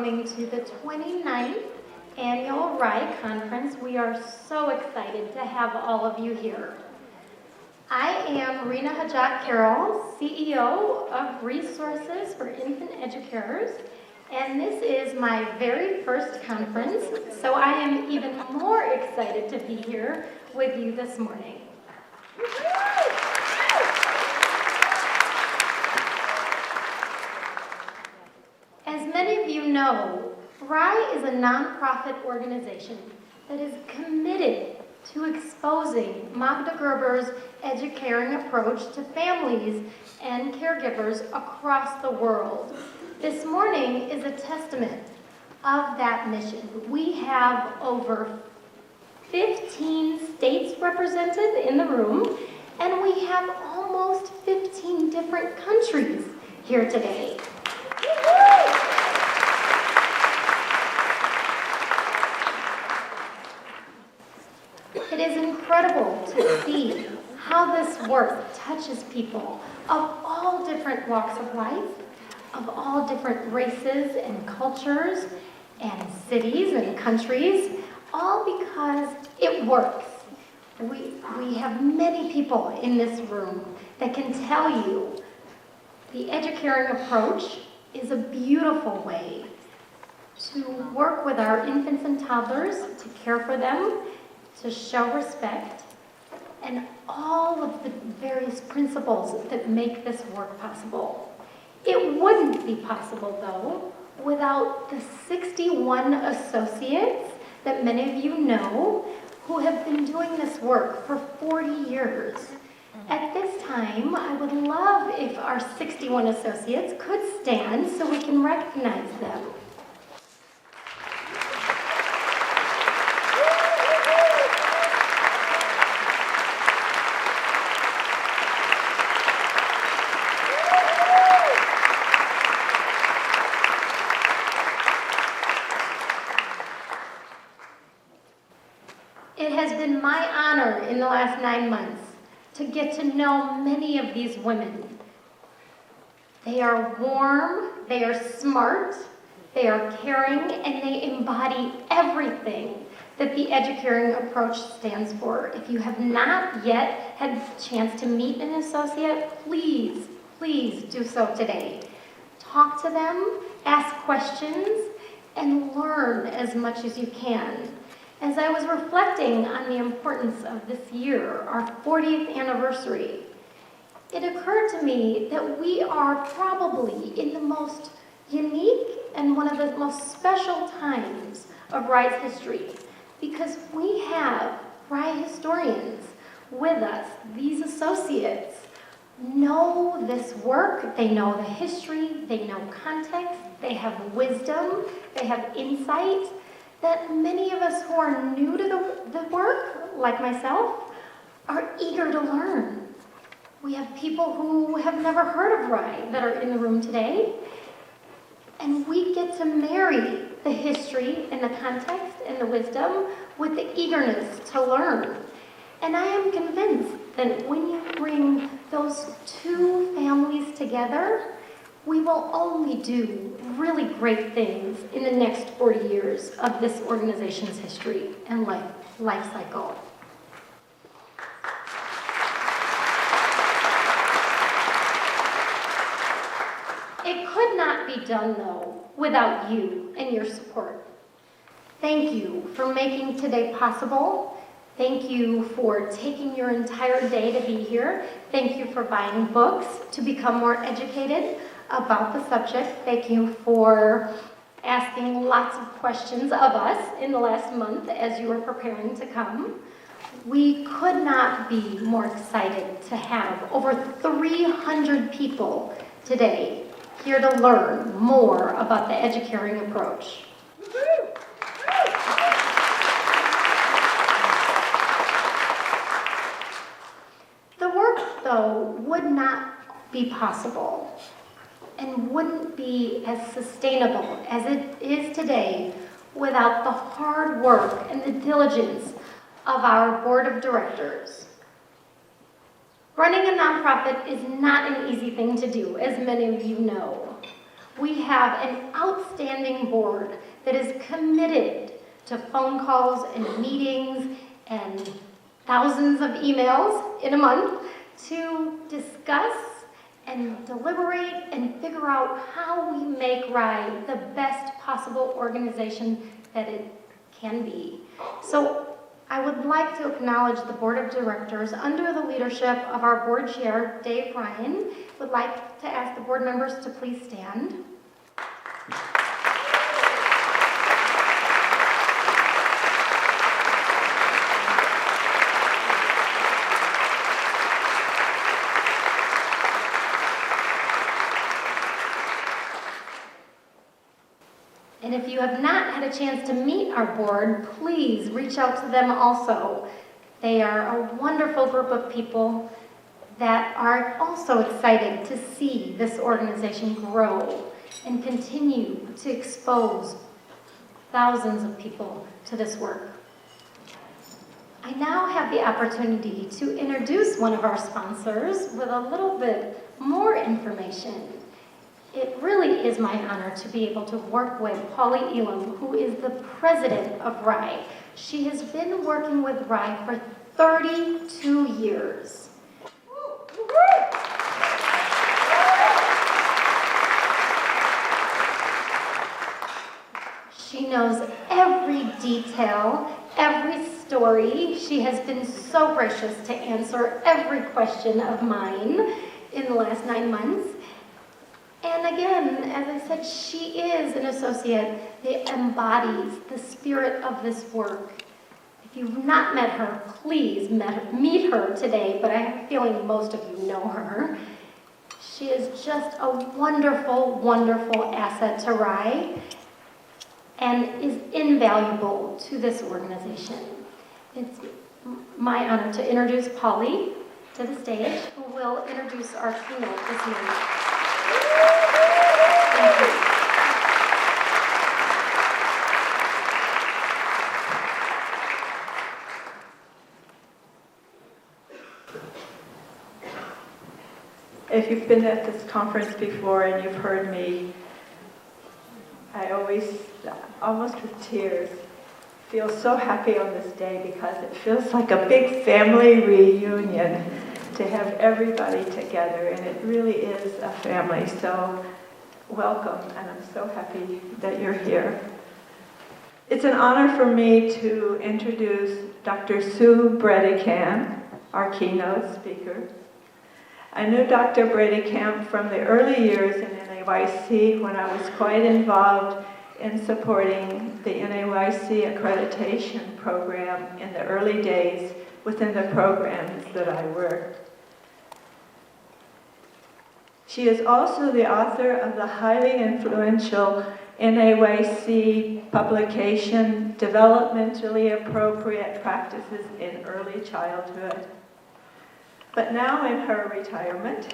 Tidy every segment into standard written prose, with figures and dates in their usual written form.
coming to the 29th Annual RIE Conference. We are so excited to have all of you here. I am Rena Hajat-Carroll, CEO of Resources for Infant Educators, and this is my very first conference, so I am even more excited to be here with you this morning. As many of you know, RIE is a nonprofit organization that is committed to exposing Magda Gerber's educaring approach to families and caregivers across the world. This morning is a testament of that mission. We have over 15 states represented in the room, and we have almost 15 different countries here today. It is incredible to see how this work touches people of all different walks of life, of all different races and cultures and cities and countries, all because it works. We have many people in this room that can tell you the educaring approach is a beautiful way to work with our infants and toddlers, to care for them, to show respect, and all of the various principles that make this work possible. It wouldn't be possible, though, without the 61 associates that many of you know who have been doing this work for 40 years. At this time, I would love if our 61 associates could stand so we can recognize them. It has been my honor in the last 9 months to get to know many of these women. They are warm, they are smart, they are caring, and they embody everything that the educaring approach stands for. If you have not yet had a chance to meet an associate, please do so today. Talk to them, ask questions, and learn as much as you can. As I was reflecting on the importance of this year, our 40th anniversary, it occurred to me that we are probably in the most unique and one of the most special times of RIE's history, because we have RIE historians with us. These associates know this work, they know the history, they know context, they have wisdom, they have insight, that many of us who are new to the work, like myself, are eager to learn. We have people who have never heard of RIE that are in the room today, and we get to marry the history and the context and the wisdom with the eagerness to learn. And I am convinced that when you bring those two families together, we will only do really great things in the next 40 years of this organization's history and life cycle. It could not be done, though, without you and your support. Thank you for making today possible. Thank you for taking your entire day to be here. Thank you for buying books to become more educated about the subject. Thank you for asking lots of questions of us in the last month as you were preparing to come. We could not be more excited to have over 300 people today here to learn more about the educaring approach. The work, though, would not be possible and wouldn't be as sustainable as it is today without the hard work and the diligence of our board of directors. Running a nonprofit is not an easy thing to do, as many of you know. We have an outstanding board that is committed to phone calls and meetings and thousands of emails in a month to discuss and deliberate and figure out how we make RIE the best possible organization that it can be. So I would like to acknowledge the board of directors under the leadership of our board chair, Dave Ryan. Would like to ask the board members to please stand. And if you have not had a chance to meet our board, please reach out to them also. They are a wonderful group of people that are also excited to see this organization grow and continue to expose thousands of people to this work. I now have the opportunity to introduce one of our sponsors with a little bit more information. It really is my honor to be able to work with Polly Elam, who is the president of RIE. She has been working with RIE for 32 years. She knows every detail, every story. She has been so gracious to answer every question of mine in the last 9 months. And again, as I said, she is an associate that embodies the spirit of this work. If you've not met her, please meet her today, but I have a feeling most of you know her. She is just a wonderful, wonderful asset to RIE and is invaluable to this organization. It's my honor to introduce Polly to the stage, who will introduce our keynote this evening. Thank you. If you've been at this conference before and you've heard me, I always, almost with tears, feel so happy on this day because it feels like a big family reunion to have everybody together, and it really is a family. So welcome, and I'm so happy that you're here. It's an honor for me to introduce Dr. Sue Bredekamp, our keynote speaker. I knew Dr. Bredekamp from the early years in NAYC when I was quite involved in supporting the NAYC accreditation program in the early days within the programs that I worked. She is also the author of the highly influential NAYC publication, Developmentally Appropriate Practices in Early Childhood. But now in her retirement,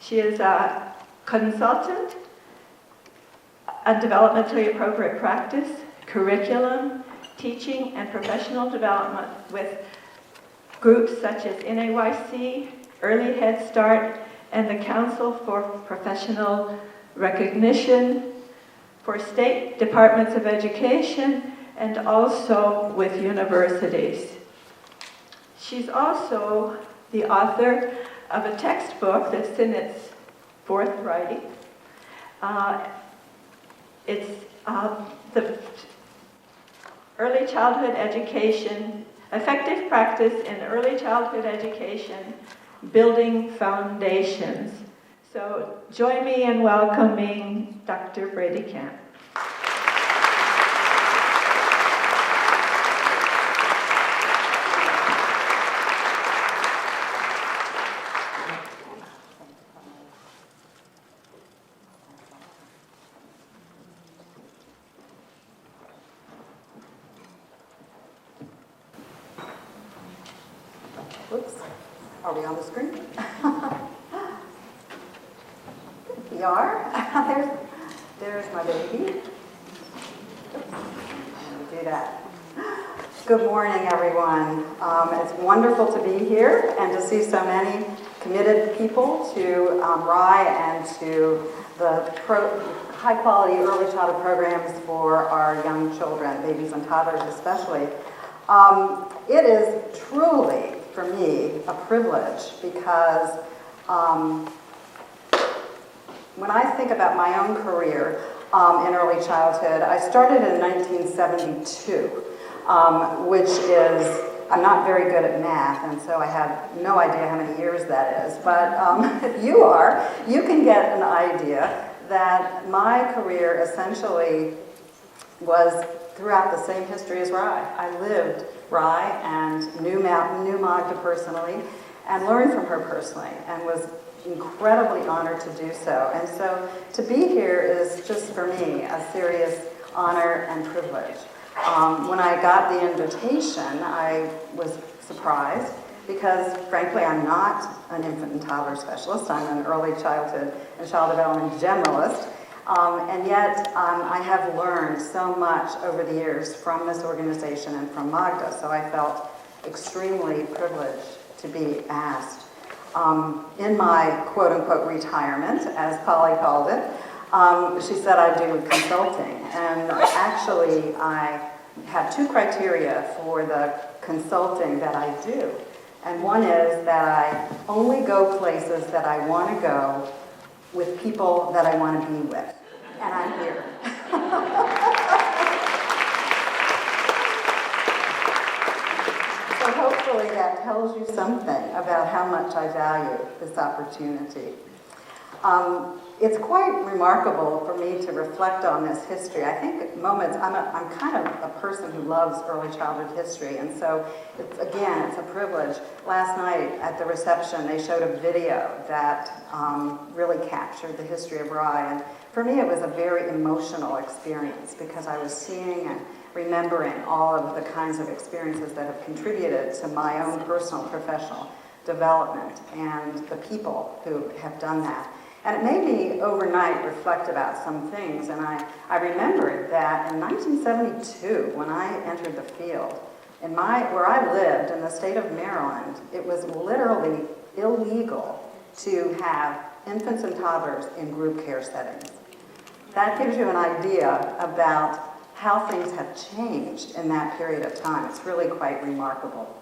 she is a consultant on developmentally appropriate practice, curriculum, teaching, and professional development with groups such as NAYC, Early Head Start, and the Council for Professional Recognition, for state departments of education, and also with universities. She's also the author of a textbook that's in its 4th writing. It's the Early Childhood Education, Effective Practice in Early Childhood Education, Building Foundations. So join me in welcoming Dr. Bredekamp. Whoops, are we on the screen? We are. There's my baby. Oops. Let me do that. Good morning, everyone. It's wonderful to be here and to see so many committed people to RIE and to the high-quality early childhood programs for our young children, babies and toddlers especially. It is truly, for me, a privilege because when I think about my own career in early childhood, I started in 1972, which is, I'm not very good at math, and so I have no idea how many years that is, but if you are, you can get an idea that my career essentially was throughout the same history as RIE. I lived RIE and knew Magda personally and learned from her personally and was incredibly honored to do so. And so to be here is just for me a serious honor and privilege. When I got the invitation, I was surprised because, frankly, I'm not an infant and toddler specialist. I'm an early childhood and child development generalist. And yet, I have learned so much over the years from this organization and from Magda, so I felt extremely privileged to be asked. In my quote-unquote retirement, as Polly called it, she said I do consulting. And actually, I have two criteria for the consulting that I do. And one is that I only go places that I want to go with people that I want to be with. And I'm here. So hopefully that tells you something about how much I value this opportunity. It's quite remarkable for me to reflect on this history. I think at moments, I'm kind of a person who loves early childhood history, and so, it's a privilege. Last night at the reception, they showed a video that really captured the history of RIE, and for me it was a very emotional experience because I was seeing and remembering all of the kinds of experiences that have contributed to my own personal professional development and the people who have done that. And it made me overnight reflect about some things, and I remembered that in 1972, when I entered the field, where I lived in the state of Maryland, it was literally illegal to have infants and toddlers in group care settings. That gives you an idea about how things have changed in that period of time. It's really quite remarkable.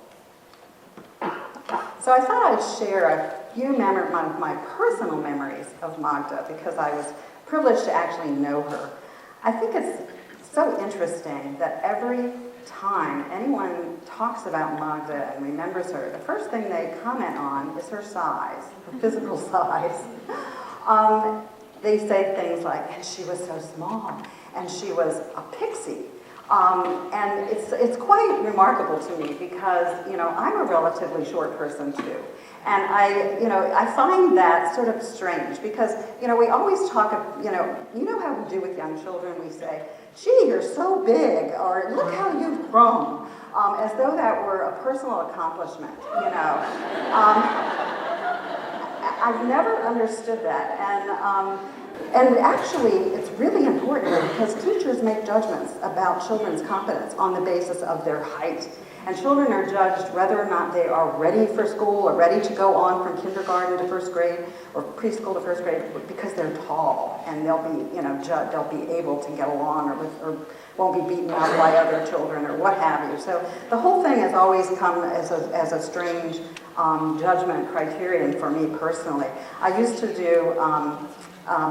So I thought I'd share a few my personal memories of Magda because I was privileged to actually know her. I think it's so interesting that every time anyone talks about Magda and remembers her, the first thing they comment on is her size, her physical size. They say things like, and she was so small, and she was a pixie. And it's quite remarkable to me because, I'm a relatively short person too. And I find that sort of strange because, we always talk, you know how we do with young children, we say, gee, you're so big, or look how you've grown, as though that were a personal accomplishment, I've never understood that. And actually, it's really important because teachers make judgments about children's competence on the basis of their height. And children are judged whether or not they are ready for school or ready to go on from kindergarten to first grade or preschool to first grade because they're tall and they'll be, they'll be able to get along or won't be beaten up by other children or what have you. So the whole thing has always come as a strange judgment criterion for me personally. I used to do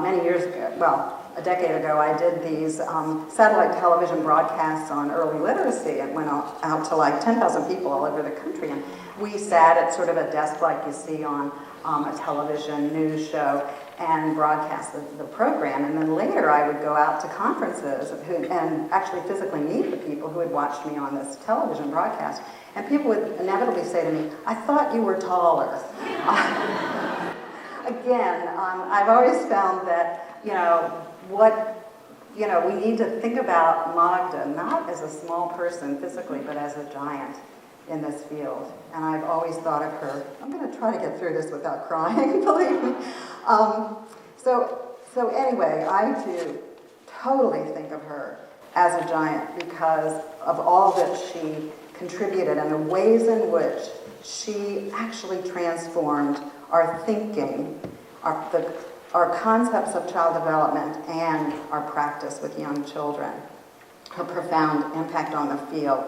many years ago, a decade ago, I did these satellite television broadcasts on early literacy and went out to like 10,000 people all over the country. And we sat at sort of a desk like you see on a television news show and broadcast the program. And then later I would go out to conferences and actually physically meet the people who had watched me on this television broadcast. And people would inevitably say to me, I thought you were taller. Again, I've always found that, we need to think about Magda not as a small person physically, but as a giant in this field. And I've always thought of her, I'm going to try to get through this without crying, believe me. So anyway, I do totally think of her as a giant because of all that she contributed and the ways in which she actually transformed our thinking, our concepts of child development, and our practice with young children. Her profound impact on the field.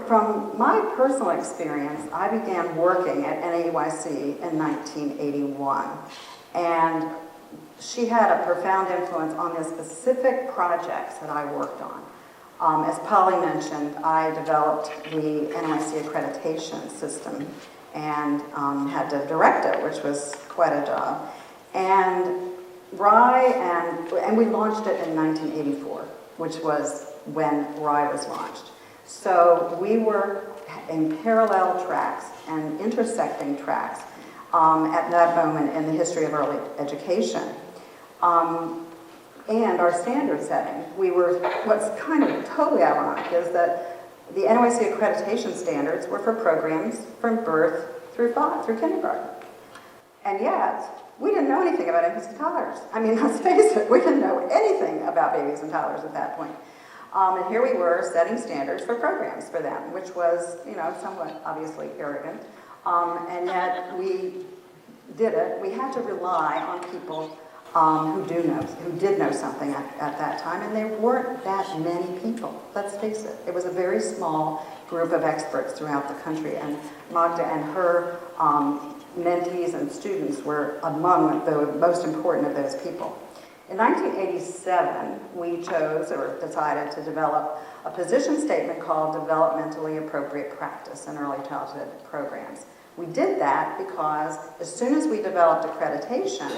From my personal experience, I began working at NAEYC in 1981, and she had a profound influence on the specific projects that I worked on. As Polly mentioned, I developed the NYC accreditation system and had to direct it, which was quite a job. And RIE, and we launched it in 1984, which was when RIE was launched. So we were in parallel tracks and intersecting tracks at that moment in the history of early education. And our standard setting, what's kind of totally ironic is that the NYC accreditation standards were for programs from birth through kindergarten. And yet, we didn't know anything about infants and toddlers. I mean, let's face it, we didn't know anything about babies and toddlers at that point. And here we were setting standards for programs for them, which was, somewhat obviously arrogant. And yet we did it. We had to rely on people who did know something at that time, and there weren't that many people. Let's face it. It was a very small group of experts throughout the country, and Magda and her mentees and students were among the most important of those people. In 1987, we chose or decided to develop a position statement called Developmentally Appropriate Practice in Early Childhood Programs. We did that because as soon as we developed accreditation,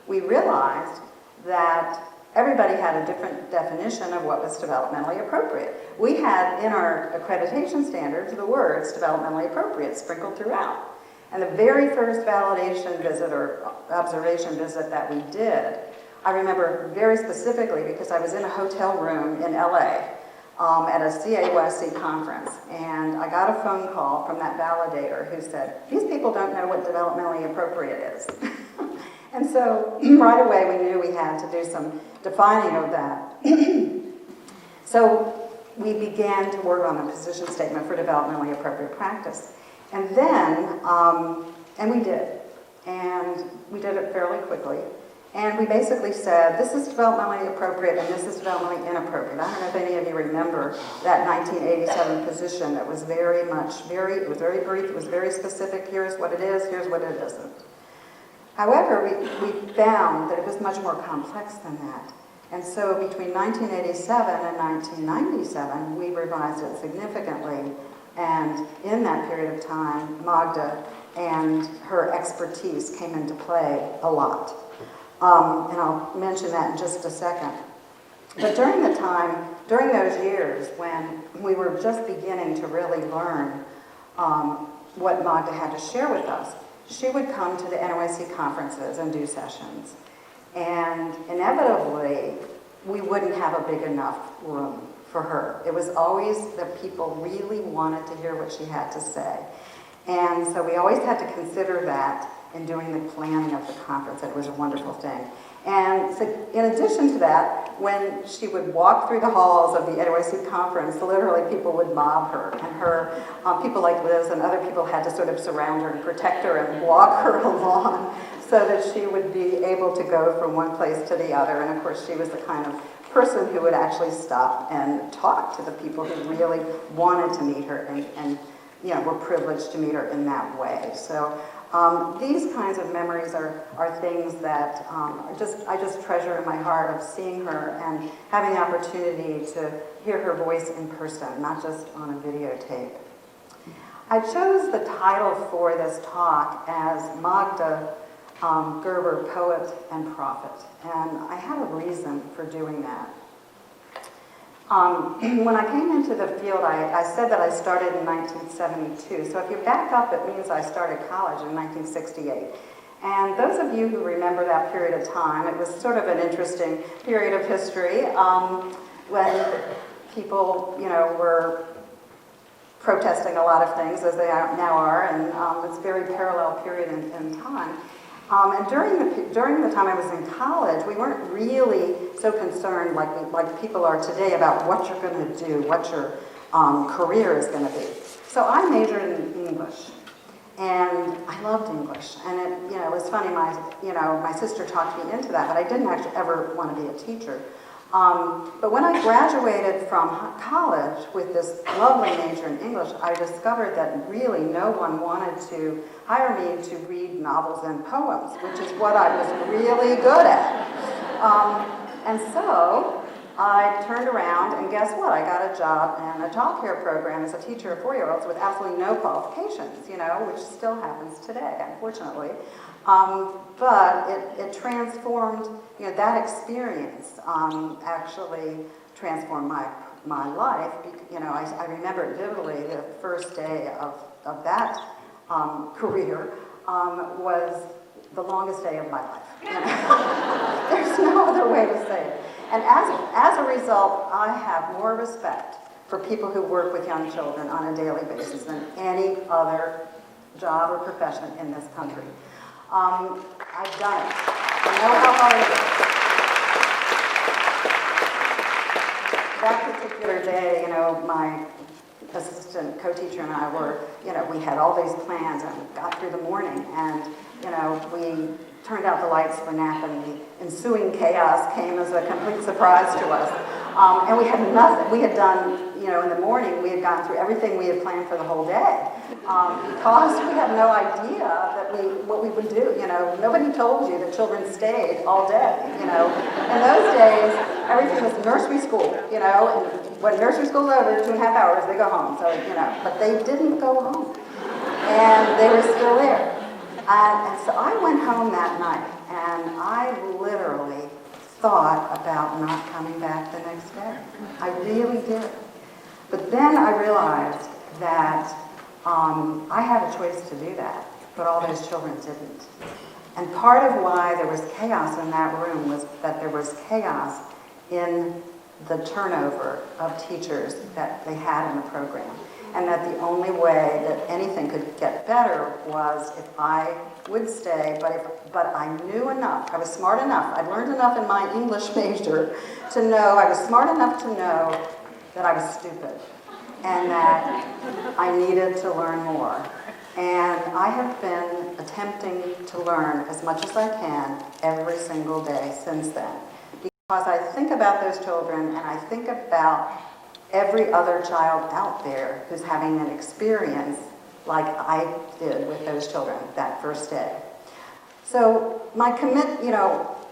we realized that everybody had a different definition of what was developmentally appropriate. We had in our accreditation standards the words developmentally appropriate sprinkled throughout. And the very first validation visit or observation visit that we did, I remember very specifically because I was in a hotel room in LA at a CAYC conference, and I got a phone call from that validator who said, these people don't know what developmentally appropriate is. And so right away we knew we had to do some defining of that. So we began to work on a position statement for developmentally appropriate practice. And then, and we did it fairly quickly. And we basically said, this is developmentally appropriate and this is developmentally inappropriate. I don't know if any of you remember that 1987 position that was it was very brief, it was very specific, here's what it is, here's what it isn't. However, we found that it was much more complex than that. And so between 1987 and 1997, we revised it significantly. And in that period of time, Magda and her expertise came into play a lot. And I'll mention that in just a second. But during those years when we were just beginning to really learn what Magda had to share with us, she would come to the NYC conferences and do sessions. And inevitably, we wouldn't have a big enough room for her. It was always that people really wanted to hear what she had to say. And so we always had to consider that in doing the planning of the conference. It was a wonderful thing. And so in addition to that, when she would walk through the halls of the NYC conference, literally people would mob her. And her people like Liz and other people had to sort of surround her and protect her and walk her along so that she would be able to go from one place to the other. And of course, she was the kind of person who would actually stop and talk to the people who really wanted to meet her and were privileged to meet her in that way. So these kinds of memories are things that I just treasure in my heart of seeing her and having the opportunity to hear her voice in person, not just on a videotape. I chose the title for this talk as Magda, Gerber, Poet and Prophet, and I had a reason for doing that. When I came into the field, I said that I started in 1972. So if you back up, it means I started college in 1968. And those of you who remember that period of time, it was sort of an interesting period of history when people, were protesting a lot of things, as they now are, and it's a very parallel period in time. And during the time I was in college, we weren't really so concerned like people are today about what you're going to do, what your career is going to be. So I majored in English. And I loved English, and it was funny. My sister talked me into that, but I didn't actually ever want to be a teacher. But when I graduated from college with this lovely major in English, I discovered that really no one wanted to hire me to read novels and poems, which is what I was really good at. And so I turned around, and guess what? I got a job in a childcare program as a teacher of 4-year-olds with absolutely no qualifications, which still happens today, unfortunately. But it transformed, that experience actually transformed my life. I remember vividly the first day of that career was the longest day of my life. There's no other way to say it. And as a result, I have more respect for people who work with young children on a daily basis than any other job or profession in this country. I've done it. I know how hard it is. That particular day, my assistant co-teacher and I were, we had all these plans and got through the morning, and, we turned out the lights for nap, and the ensuing chaos came as a complete surprise to us. And we had nothing. We had done, in the morning, we had gone through everything we had planned for the whole day. Because we had no idea what we would do. Nobody told you that children stayed all day. In those days, everything was nursery school. And when nursery school's over, 2.5 hours, they go home. So but they didn't go home, and they were still there. And so I went home that night, and I literally thought about not coming back the next day. I really did. But then I realized that I had a choice to do that, but all those children didn't. And part of why there was chaos in that room was that there was chaos in the turnover of teachers that they had in the program. And that the only way that anything could get better was if I would stay, but I knew enough, I was smart enough, I'd learned enough in my English major to know, I was smart enough to know that I was stupid and that I needed to learn more. And I have been attempting to learn as much as I can every single day since then. Because I think about those children, and I think about every other child out there who's having an experience like I did with those children that first day. So my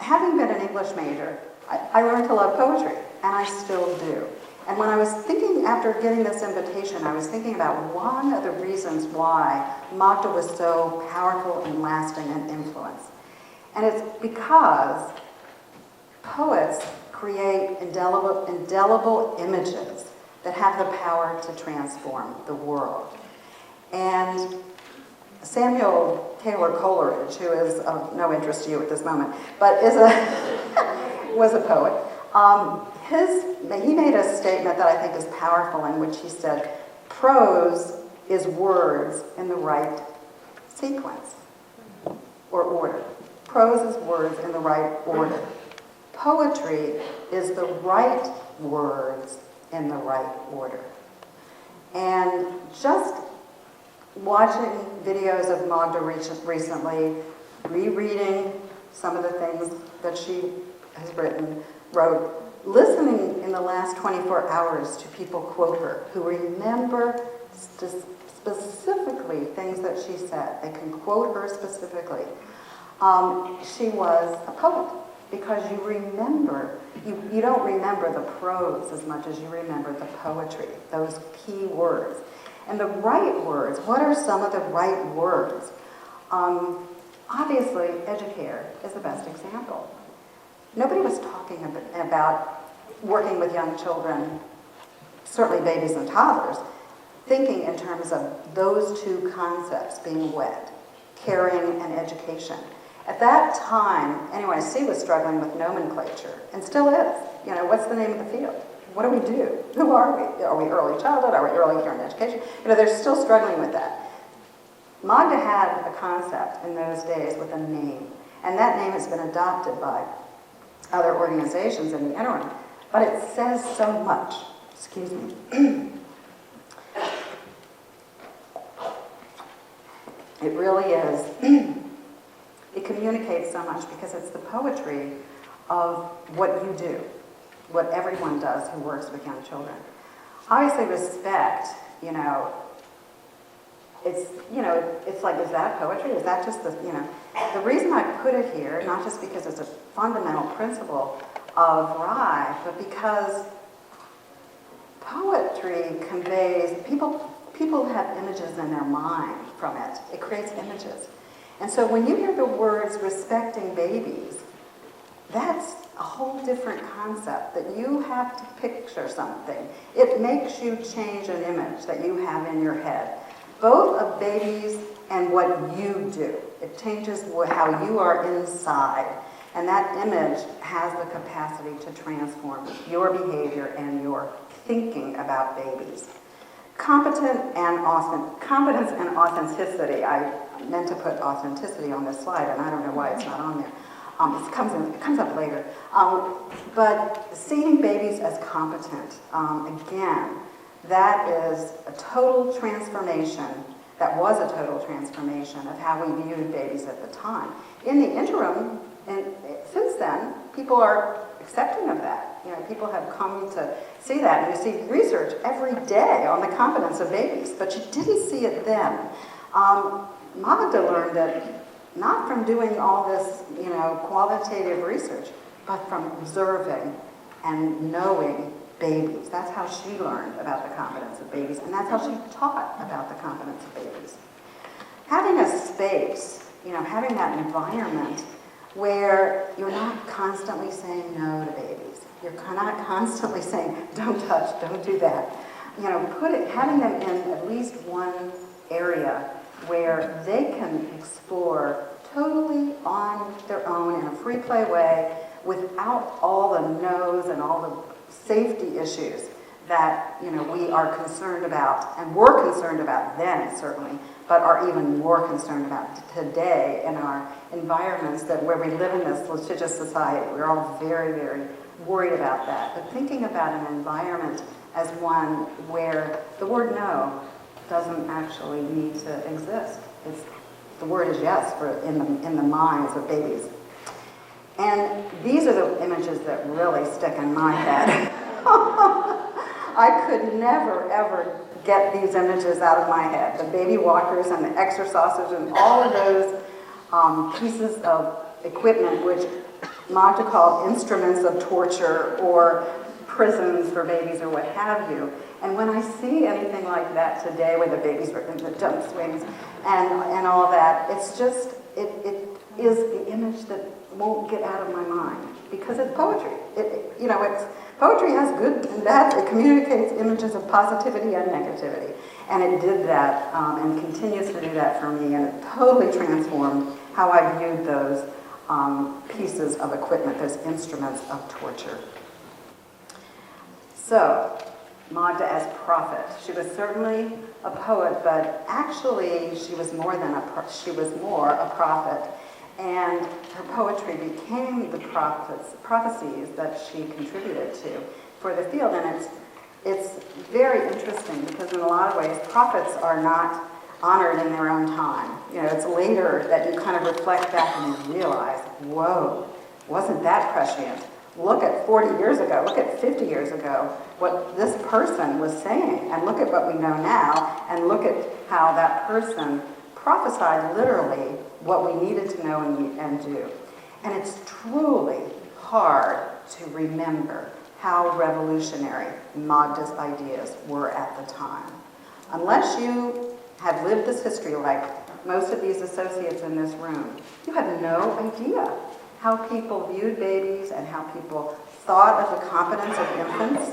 having been an English major, I learned to love poetry, and I still do. And when I was thinking, after getting this invitation, I was thinking about one of the reasons why Magda was so powerful and lasting and influence. And it's because poets create indelible images that have the power to transform the world. And Samuel Taylor Coleridge, who is of no interest to you at this moment, but was a poet, he made a statement that I think is powerful, in which he said, prose is words in the right sequence or order. Prose is words in the right order. Poetry is the right words in the right order. And just watching videos of Magda recently, rereading some of the things that she has wrote, listening in the last 24 hours to people quote her, who remember specifically things that she said. They can quote her specifically. She was a poet. Because you remember, you don't remember the prose as much as you remember the poetry, those key words. And the right words, what are some of the right words? Obviously, educare is the best example. Nobody was talking about working with young children, certainly babies and toddlers, thinking in terms of those two concepts being wed, caring and education. At that time, NYC was struggling with nomenclature, and still is. What's the name of the field? What do we do? Who are we? Are we early childhood? Are we early care and education? They're still struggling with that. Magda had a concept in those days with a name, and that name has been adopted by other organizations in the interim, but it says so much. Excuse me. It really is, it communicates so much because it's the poetry of what you do, what everyone does who works with young children. Obviously, respect, it's like, is that poetry? Is that just the reason I put it here, not just because it's a fundamental principle of RIE, but because poetry conveys, people have images in their mind from it. It creates images. And so when you hear the words respecting babies, that's a whole different concept, that you have to picture something. It makes you change an image that you have in your head, both of babies and what you do. It changes how you are inside. And that image has the capacity to transform your behavior and your thinking about babies. Competence and authenticity. I meant to put authenticity on this slide, and I don't know why it's not on there. It comes up later. But seeing babies as competent, again, that is a total transformation. That was a total transformation of how we viewed babies at the time. In the interim, and since then, people are accepting of that. People have come to see that, and you see research every day on the competence of babies, but you didn't see it then. Magda learned it not from doing all this, qualitative research, but from observing and knowing babies. That's how she learned about the competence of babies, and that's how she taught about the competence of babies. Having a space, having that environment where you're not constantly saying no to babies. You're not constantly saying, don't touch, don't do that. Having them in at least one area where they can explore totally on their own in a free play way without all the no's and all the safety issues that we are concerned about, and were concerned about then certainly, but are even more concerned about today in our environments where we live in this litigious society. We're all very, very worried about that. But thinking about an environment as one where the word no doesn't actually need to exist. The word is yes in the minds of babies. And these are the images that really stick in my head. I could never, ever get these images out of my head. The baby walkers and the exercisers and all of those pieces of equipment which Magda called instruments of torture or prisons for babies or what have you. And when I see anything like that today where the babies are in the jump swings and all of that, it's just, it is the image that won't get out of my mind because it's poetry. Poetry has good and bad. It communicates images of positivity and negativity. And it did that and continues to do that for me, and it totally transformed how I viewed those pieces of equipment, those instruments of torture. So, Magda as prophet. She was certainly a poet, but actually she was more a prophet. And her poetry became the prophecies that she contributed to for the field. And it's very interesting because in a lot of ways, prophets are not honored in their own time. It's later that you kind of reflect back and you realize, whoa, wasn't that prescient? Look at 40 years ago, look at 50 years ago, what this person was saying, and look at what we know now, and look at how that person prophesied literally what we needed to know and do. And it's truly hard to remember how revolutionary Magda's ideas were at the time. Unless you have lived this history like most of these associates in this room, you have no idea how people viewed babies and how people thought of the competence of infants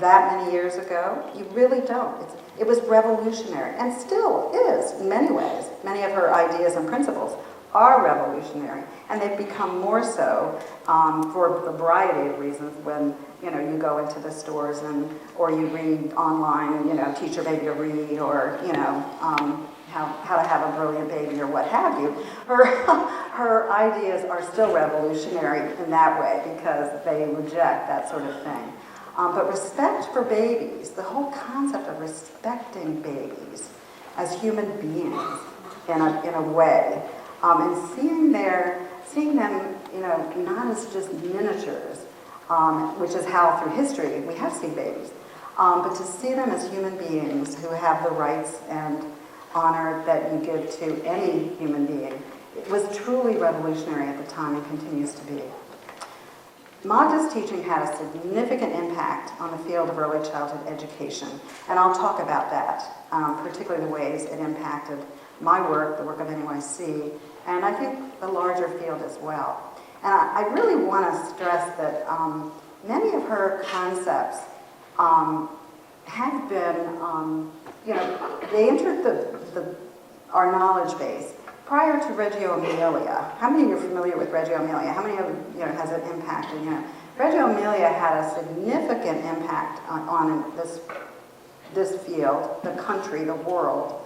that many years ago. You really don't. It was revolutionary, and still is in many ways. Many of her ideas and principles are revolutionary, and they've become more so for a variety of reasons when you go into the stores or you read online, teach your baby to read, or how to have a brilliant baby or what have you. Her ideas are still revolutionary in that way because they reject that sort of thing. But respect for babies, the whole concept of respecting babies as human beings, in a way. And seeing them, not as just miniatures, which is how through history we have seen babies, but to see them as human beings who have the rights and honor that you give to any human being, it was truly revolutionary at the time and continues to be. Magda's teaching had a significant impact on the field of early childhood education, and I'll talk about that, particularly the ways it impacted my work, the work of NYC, and I think the larger field as well. And I really want to stress that many of her concepts have been, they entered our knowledge base prior to Reggio Emilia. How many of you are familiar with Reggio Emilia? How many of you has it impacted? Reggio Emilia had a significant impact on this field, the country, the world,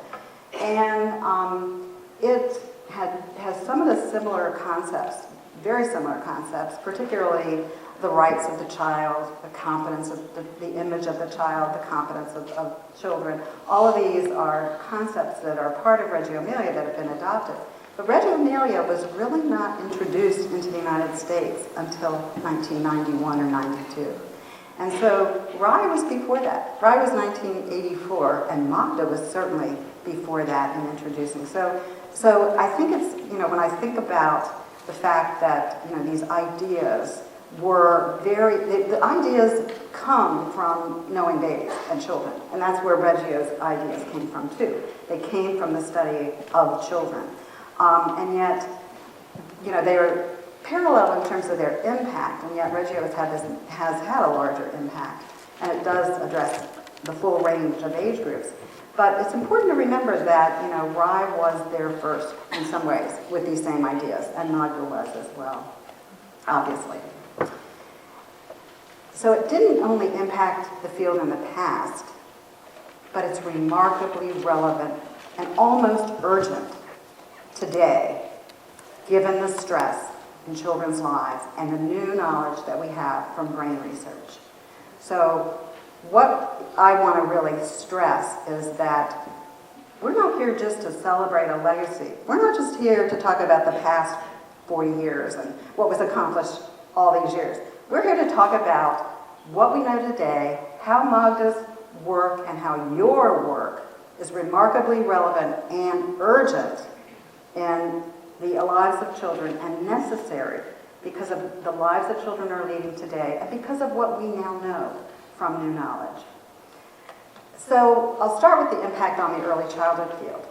and it has some of the similar concepts, very similar concepts, particularly the rights of the child, the competence of the image of the child, the competence of children. All of these are concepts that are part of Reggio Emilia that have been adopted. But Reggio Emilia was really not introduced into the United States until 1991 or 92. And so RIE was before that. RIE was 1984, and Magda was certainly before that in introducing. So I think it's, when I think about the fact that, these ideas were the ideas come from knowing babies and children, and that's where Reggio's ideas came from too. They came from the study of children, and yet, they are parallel in terms of their impact, and yet Reggio has had a larger impact, and it does address the full range of age groups. But it's important to remember that, RIE was there first in some ways with these same ideas, and Magda was as well, obviously. So it didn't only impact the field in the past, but it's remarkably relevant and almost urgent today, given the stress in children's lives and the new knowledge that we have from brain research. So what I want to really stress is that we're not here just to celebrate a legacy. We're not just here to talk about the past 40 years and what was accomplished all these years. We're here to talk about what we know today, how Magda's work and how your work is remarkably relevant and urgent in the lives of children and necessary because of the lives that children are leading today and because of what we now know from new knowledge. So I'll start with the impact on the early childhood field.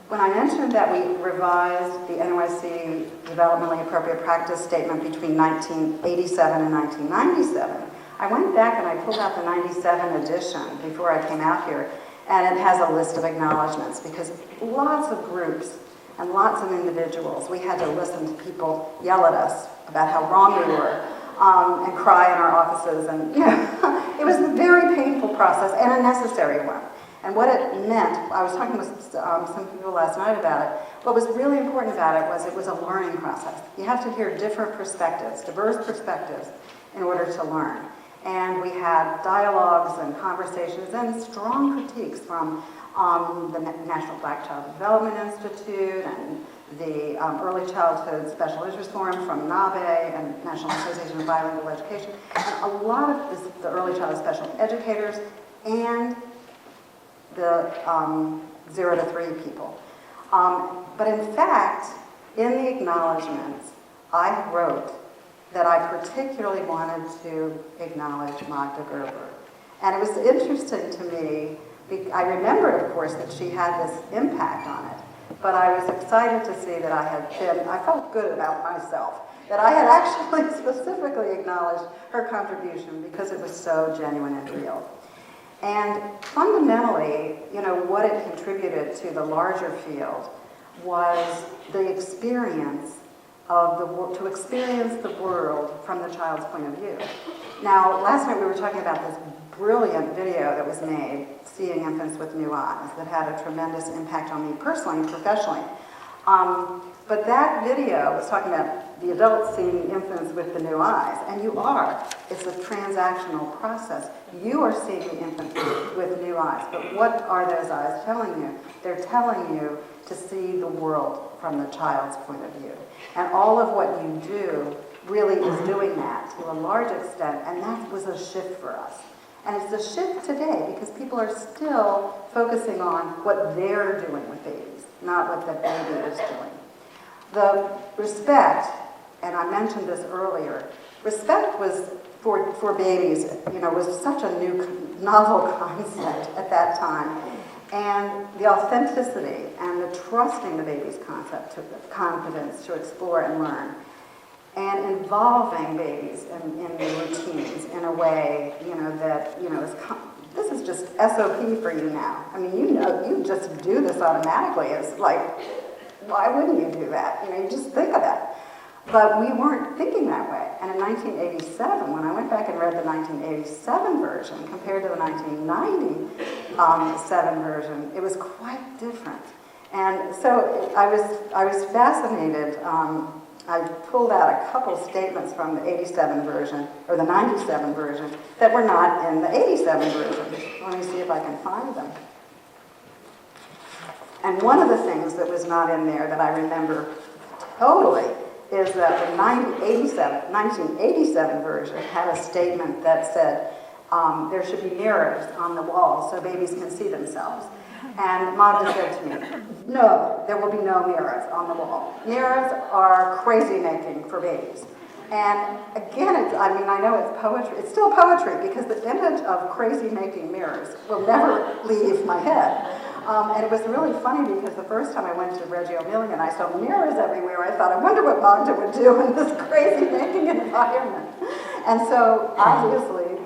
When I mentioned that we revised the NYC Developmentally Appropriate Practice Statement between 1987 and 1997, I went back and I pulled out the 97 edition before I came out here, and it has a list of acknowledgments because lots of groups and lots of individuals, we had to listen to people yell at us about how wrong we were and cry in our offices, and it was a very painful process and a necessary one. And what it meant, I was talking with some people last night about it, what was really important about it was a learning process. You have to hear different perspectives, diverse perspectives, in order to learn. And we had dialogues and conversations and strong critiques from the National Black Child Development Institute and the Early Childhood Special Interest Forum from NABE and National Association of Bilingual Education, and a lot of the early childhood special educators and the 0 to 3 people. But in fact, in the acknowledgments, I wrote that I particularly wanted to acknowledge Magda Gerber. And it was interesting to me, I remembered, of course, that she had this impact on it, but I was excited to see that I felt good about myself, that I had actually specifically acknowledged her contribution because it was so genuine and real. And fundamentally, what it contributed to the larger field was the experience to experience the world from the child's point of view. Now, last night we were talking about this brilliant video that was made, Seeing Infants with New Eyes, that had a tremendous impact on me personally and professionally. But that video was talking about the adults seeing infants with the new eyes, and you are. It's a transactional process. You are seeing the infant with new eyes, but what are those eyes telling you? They're telling you to see the world from the child's point of view. And all of what you do really is doing that to a large extent, and that was a shift for us. And it's a shift today because people are still focusing on what they're doing with babies, not what the baby is doing. The respect, and I mentioned this earlier, respect was for babies, was such a new, novel concept at that time. And the authenticity and the trusting the baby's confidence to explore and learn, and involving babies in the routines in a way, that, this is just SOP for you now. I mean, you just do this automatically. It's like, why wouldn't you do that? You just think of that. But we weren't thinking that way. And in 1987, when I went back and read the 1987 version compared to the 1997 version, it was quite different. And so I was fascinated. I pulled out a couple statements from the 87 version, or the 97 version, that were not in the 87 version. Let me see if I can find them. And one of the things that was not in there that I remember totally is that the 1987 version had a statement that said there should be mirrors on the wall so babies can see themselves. And Magda said to me, no, there will be no mirrors on the wall. Mirrors are crazy making for babies. And again, I know it's poetry. It's still poetry because the image of crazy making mirrors will never leave my head. And it was really funny because the first time I went to Reggio Emilia and I saw mirrors everywhere, I thought, I wonder what Magda would do in this crazy making environment. And so obviously,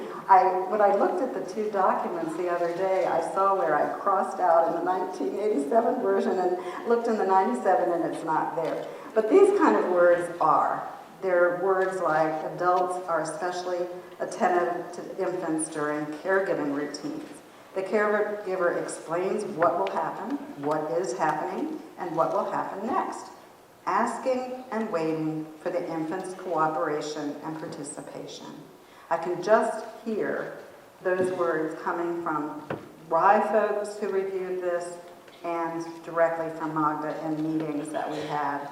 when I looked at the two documents the other day, I saw where I crossed out in the 1987 version and looked in the 97 and it's not there. But these kind of words are. They're words like adults are especially attentive to infants during caregiving routines. The caregiver explains what will happen, what is happening, and what will happen next, asking and waiting for the infant's cooperation and participation. I can just hear those words coming from RIE folks who reviewed this and directly from Magda in meetings that we had.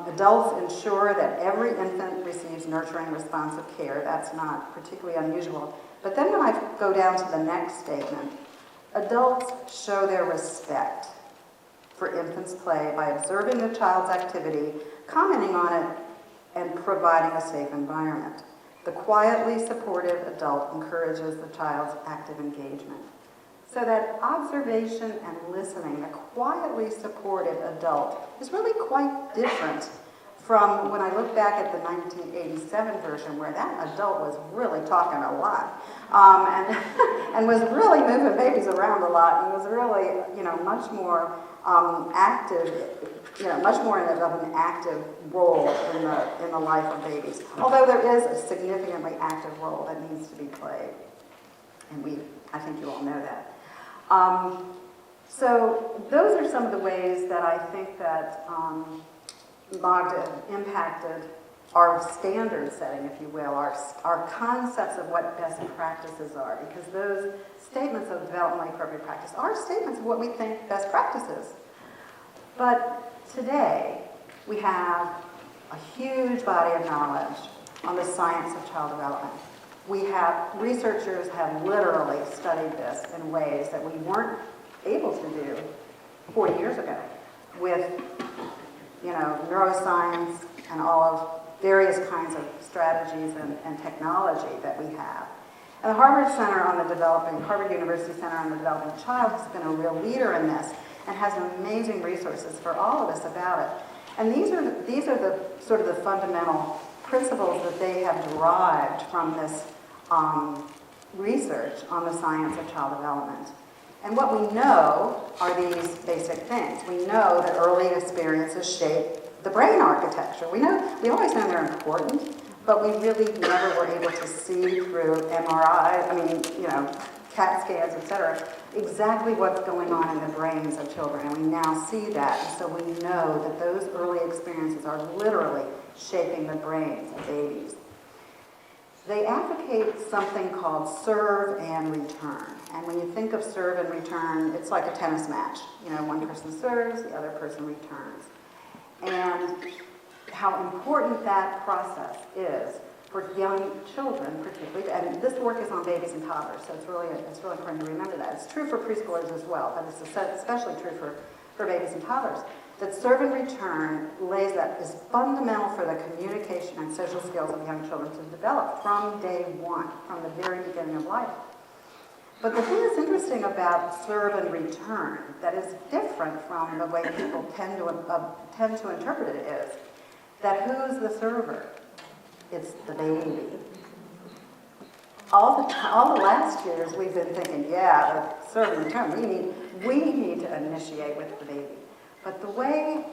Adults ensure that every infant receives nurturing, responsive care. That's not particularly unusual. But then when I go down to the next statement, adults show their respect for infants' play by observing the child's activity, commenting on it, and providing a safe environment. The quietly supportive adult encourages the child's active engagement. So that observation and listening, the quietly supportive adult, is really quite different from when I look back at the 1987 version where that adult was really talking a lot and was really moving babies around a lot and was really, much more active, much more of an active role in the life of babies. Although there is a significantly active role that needs to be played, and I think you all know that. So those are some of the ways that I think that Magda impacted our standard setting, if you will, our concepts of what best practices are, because those statements of developmentally appropriate practice are statements of what we think best practice is. But today, we have a huge body of knowledge on the science of child development. Researchers have literally studied this in ways that we weren't able to do 40 years ago with, neuroscience and all of various kinds of strategies and technology that we have. And the Harvard University Center on the Developing Child has been a real leader in this and has amazing resources for all of us about it. And these are the sort of the fundamental principles that they have derived from this research on the science of child development. And what we know are these basic things. We know that early experiences shape the brain architecture. We always know they're important, but we really never were able to see through MRI, CAT scans, etc., exactly what's going on in the brains of children, and we now see that, and so we know that those early experiences are literally shaping the brains of babies. They advocate something called serve and return. And when you think of serve and return, it's like a tennis match. You know, one person serves, the other person returns. And how important that process is for young children, particularly, and this work is on babies and toddlers, so it's really important to remember that. It's true for preschoolers as well, but it's especially true for babies and toddlers. That serve and return is fundamental for the communication and social skills of young children to develop from day one, from the very beginning of life. But the thing that's interesting about serve and return that is different from the way people tend to interpret it is that who's the server? It's the baby. All the last years we've been thinking, yeah, the serve and return, we need to initiate with the baby. But the way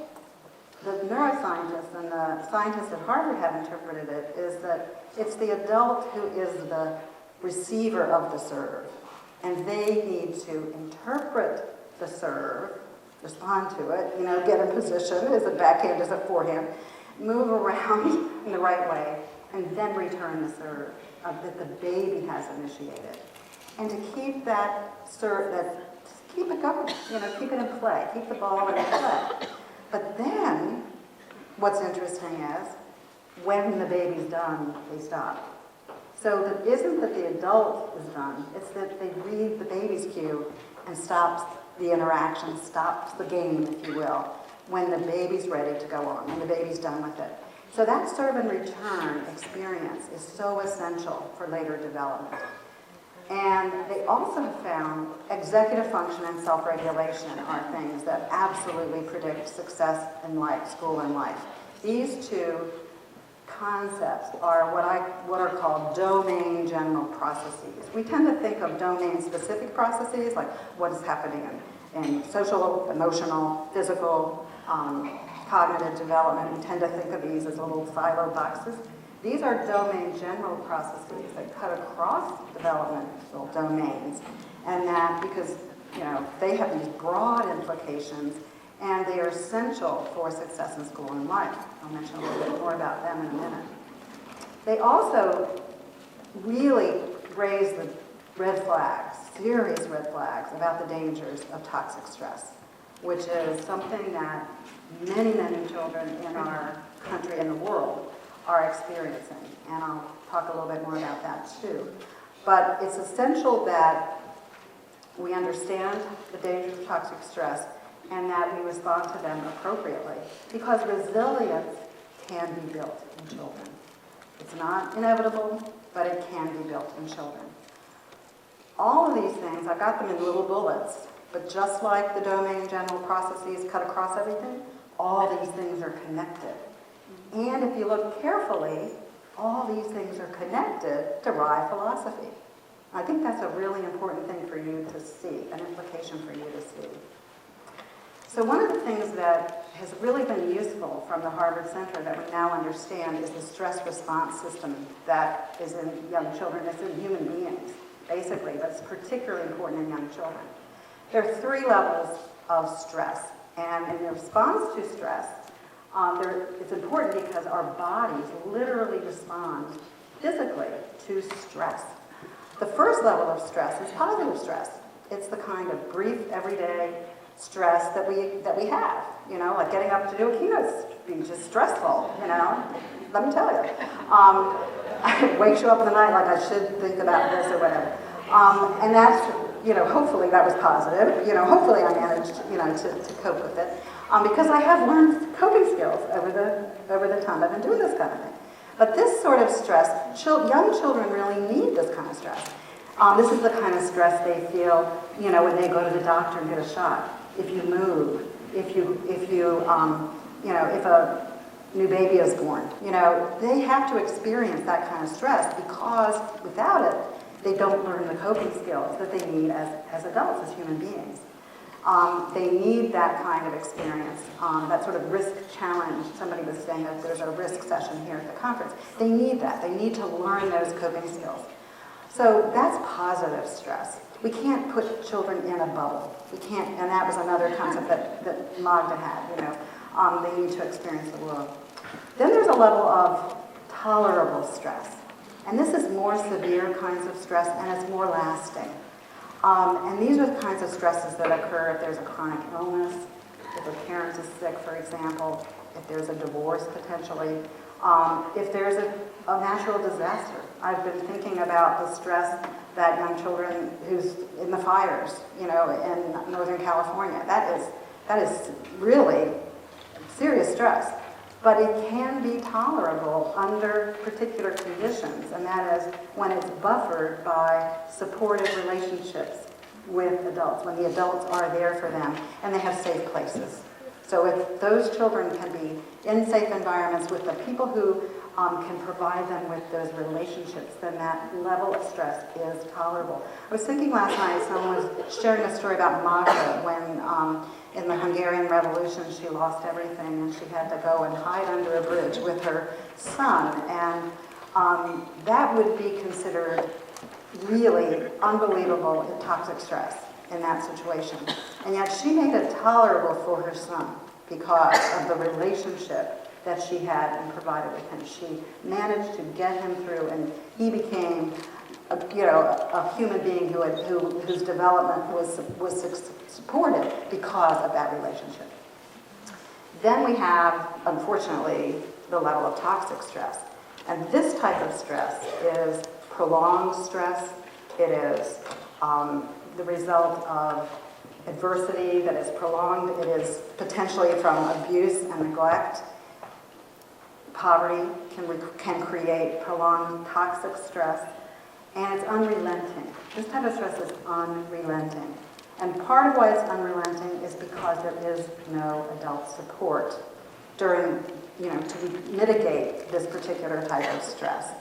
the neuroscientists and the scientists at Harvard have interpreted it is that it's the adult who is the receiver of the serve. And they need to interpret the serve, respond to it, get in position, is it backhand, is it forehand, move around in the right way, and then return the serve that the baby has initiated. And to keep that serve, keep it going, keep it in play, keep the ball in play. But then, what's interesting is, when the baby's done, they stop. So it isn't that the adult is done, it's that they read the baby's cue and stops the interaction, stops the game, if you will, when the baby's ready to go on, when the baby's done with it. So that serve and return experience is so essential for later development. And they also have found executive function and self-regulation are things that absolutely predict success in life, school and life. These two concepts are what are called domain general processes. We tend to think of domain-specific processes, like what is happening in social, emotional, physical, cognitive development. We tend to think of these as little silo boxes. These are domain general processes that cut across developmental domains, and that because they have these broad implications and they are essential for success in school and life. I'll mention a little bit more about them in a minute. They also really raise the red flags, serious red flags, about the dangers of toxic stress, which is something that many, many children in our country and the world are experiencing. And I'll talk a little bit more about that too. But it's essential that we understand the dangers of toxic stress and that we respond to them appropriately, because resilience can be built in children. It's not inevitable, but it can be built in children. All of these things, I've got them in little bullets, but just like the domain general processes cut across everything, all these things are connected. And if you look carefully, all these things are connected to RIE philosophy. I think that's a really important thing for you to see, an implication for you to see. So one of the things that has really been useful from the Harvard Center that we now understand is the stress response system that is in young children. It's in human beings, basically, but it's particularly important in young children. There are 3 levels of stress, and in the response to stress, it's important because our bodies literally respond physically to stress. The first level of stress is positive stress. It's the kind of brief, everyday stress that we have, like getting up to do a keynote speech is stressful, let me tell you. It wakes you up in the night like I should think about this or whatever. And that's, hopefully that was positive. Hopefully I managed, to cope with it. Because I have learned coping skills over the time I've been doing this kind of thing. But this sort of stress, young children really need this kind of stress. This is the kind of stress they feel, when they go to the doctor and get a shot. If you move, if a new baby is born, they have to experience that kind of stress because without it, they don't learn the coping skills that they need as adults, as human beings. They need that kind of experience, that sort of risk challenge. Somebody was saying that there's a risk session here at the conference. They need that. They need to learn those coping skills. So that's positive stress. we can't put children in a bubble. We can't, and that was another concept that Magda had, they need to experience the world. Then there's a level of tolerable stress. And this is more severe kinds of stress, and it's more lasting. And these are the kinds of stresses that occur if there's a chronic illness, if a parent is sick, for example, if there's a divorce potentially, if there's a natural disaster. I've been thinking about the stress that young children who's in the fires, in Northern California. That is really serious stress. But it can be tolerable under particular conditions, and that is when it's buffered by supportive relationships with adults, when the adults are there for them and they have safe places. So if those children can be in safe environments with the people who can provide them with those relationships, then that level of stress is tolerable. I was thinking last night, someone was sharing a story about Magda when in the Hungarian Revolution she lost everything and she had to go and hide under a bridge with her son. And that would be considered really unbelievable and toxic stress in that situation. And yet she made it tolerable for her son because of the relationship that she had and provided with him. She managed to get him through, and he became a human being whose development was supported because of that relationship. Then we have, unfortunately, the level of toxic stress. And this type of stress is prolonged stress. It is the result of adversity that is prolonged. It is potentially from abuse and neglect. Poverty can create prolonged toxic stress. And it's unrelenting. This type of stress is unrelenting. And part of why it's unrelenting is because there is no adult support to mitigate this particular type of stress.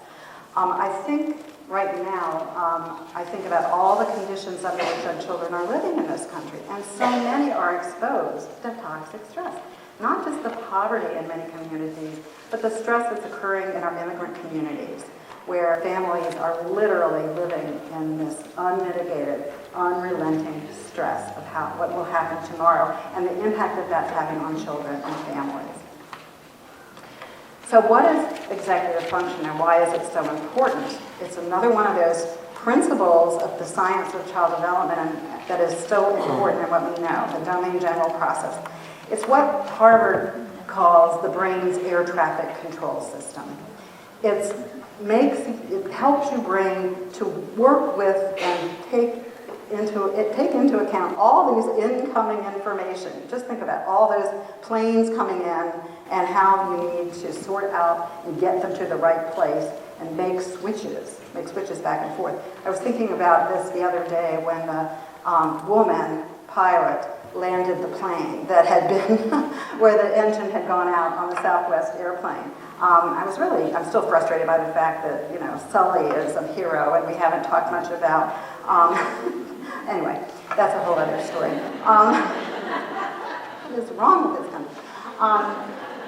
I think right now, I think about all the conditions under which our children are living in this country, and so many are exposed to toxic stress. Not just the poverty in many communities, but the stress that's occurring in our immigrant communities, where families are literally living in this unmitigated, unrelenting stress of what will happen tomorrow and the impact that that's having on children and families. So what is executive function and why is it so important? It's another one of those principles of the science of child development and that is so important in what we know, the domain general process. It's what Harvard calls the brain's air traffic control system. It helps your brain to work with and take into account all these incoming information. Just think about all those planes coming in and how we need to sort out and get them to the right place and make switches back and forth. I was thinking about this the other day when the woman pilot landed the plane that had been where the engine had gone out on the Southwest airplane. I'm still frustrated by the fact that, Sully is a hero and we haven't talked much about, anyway, that's a whole other story. What's wrong with this country?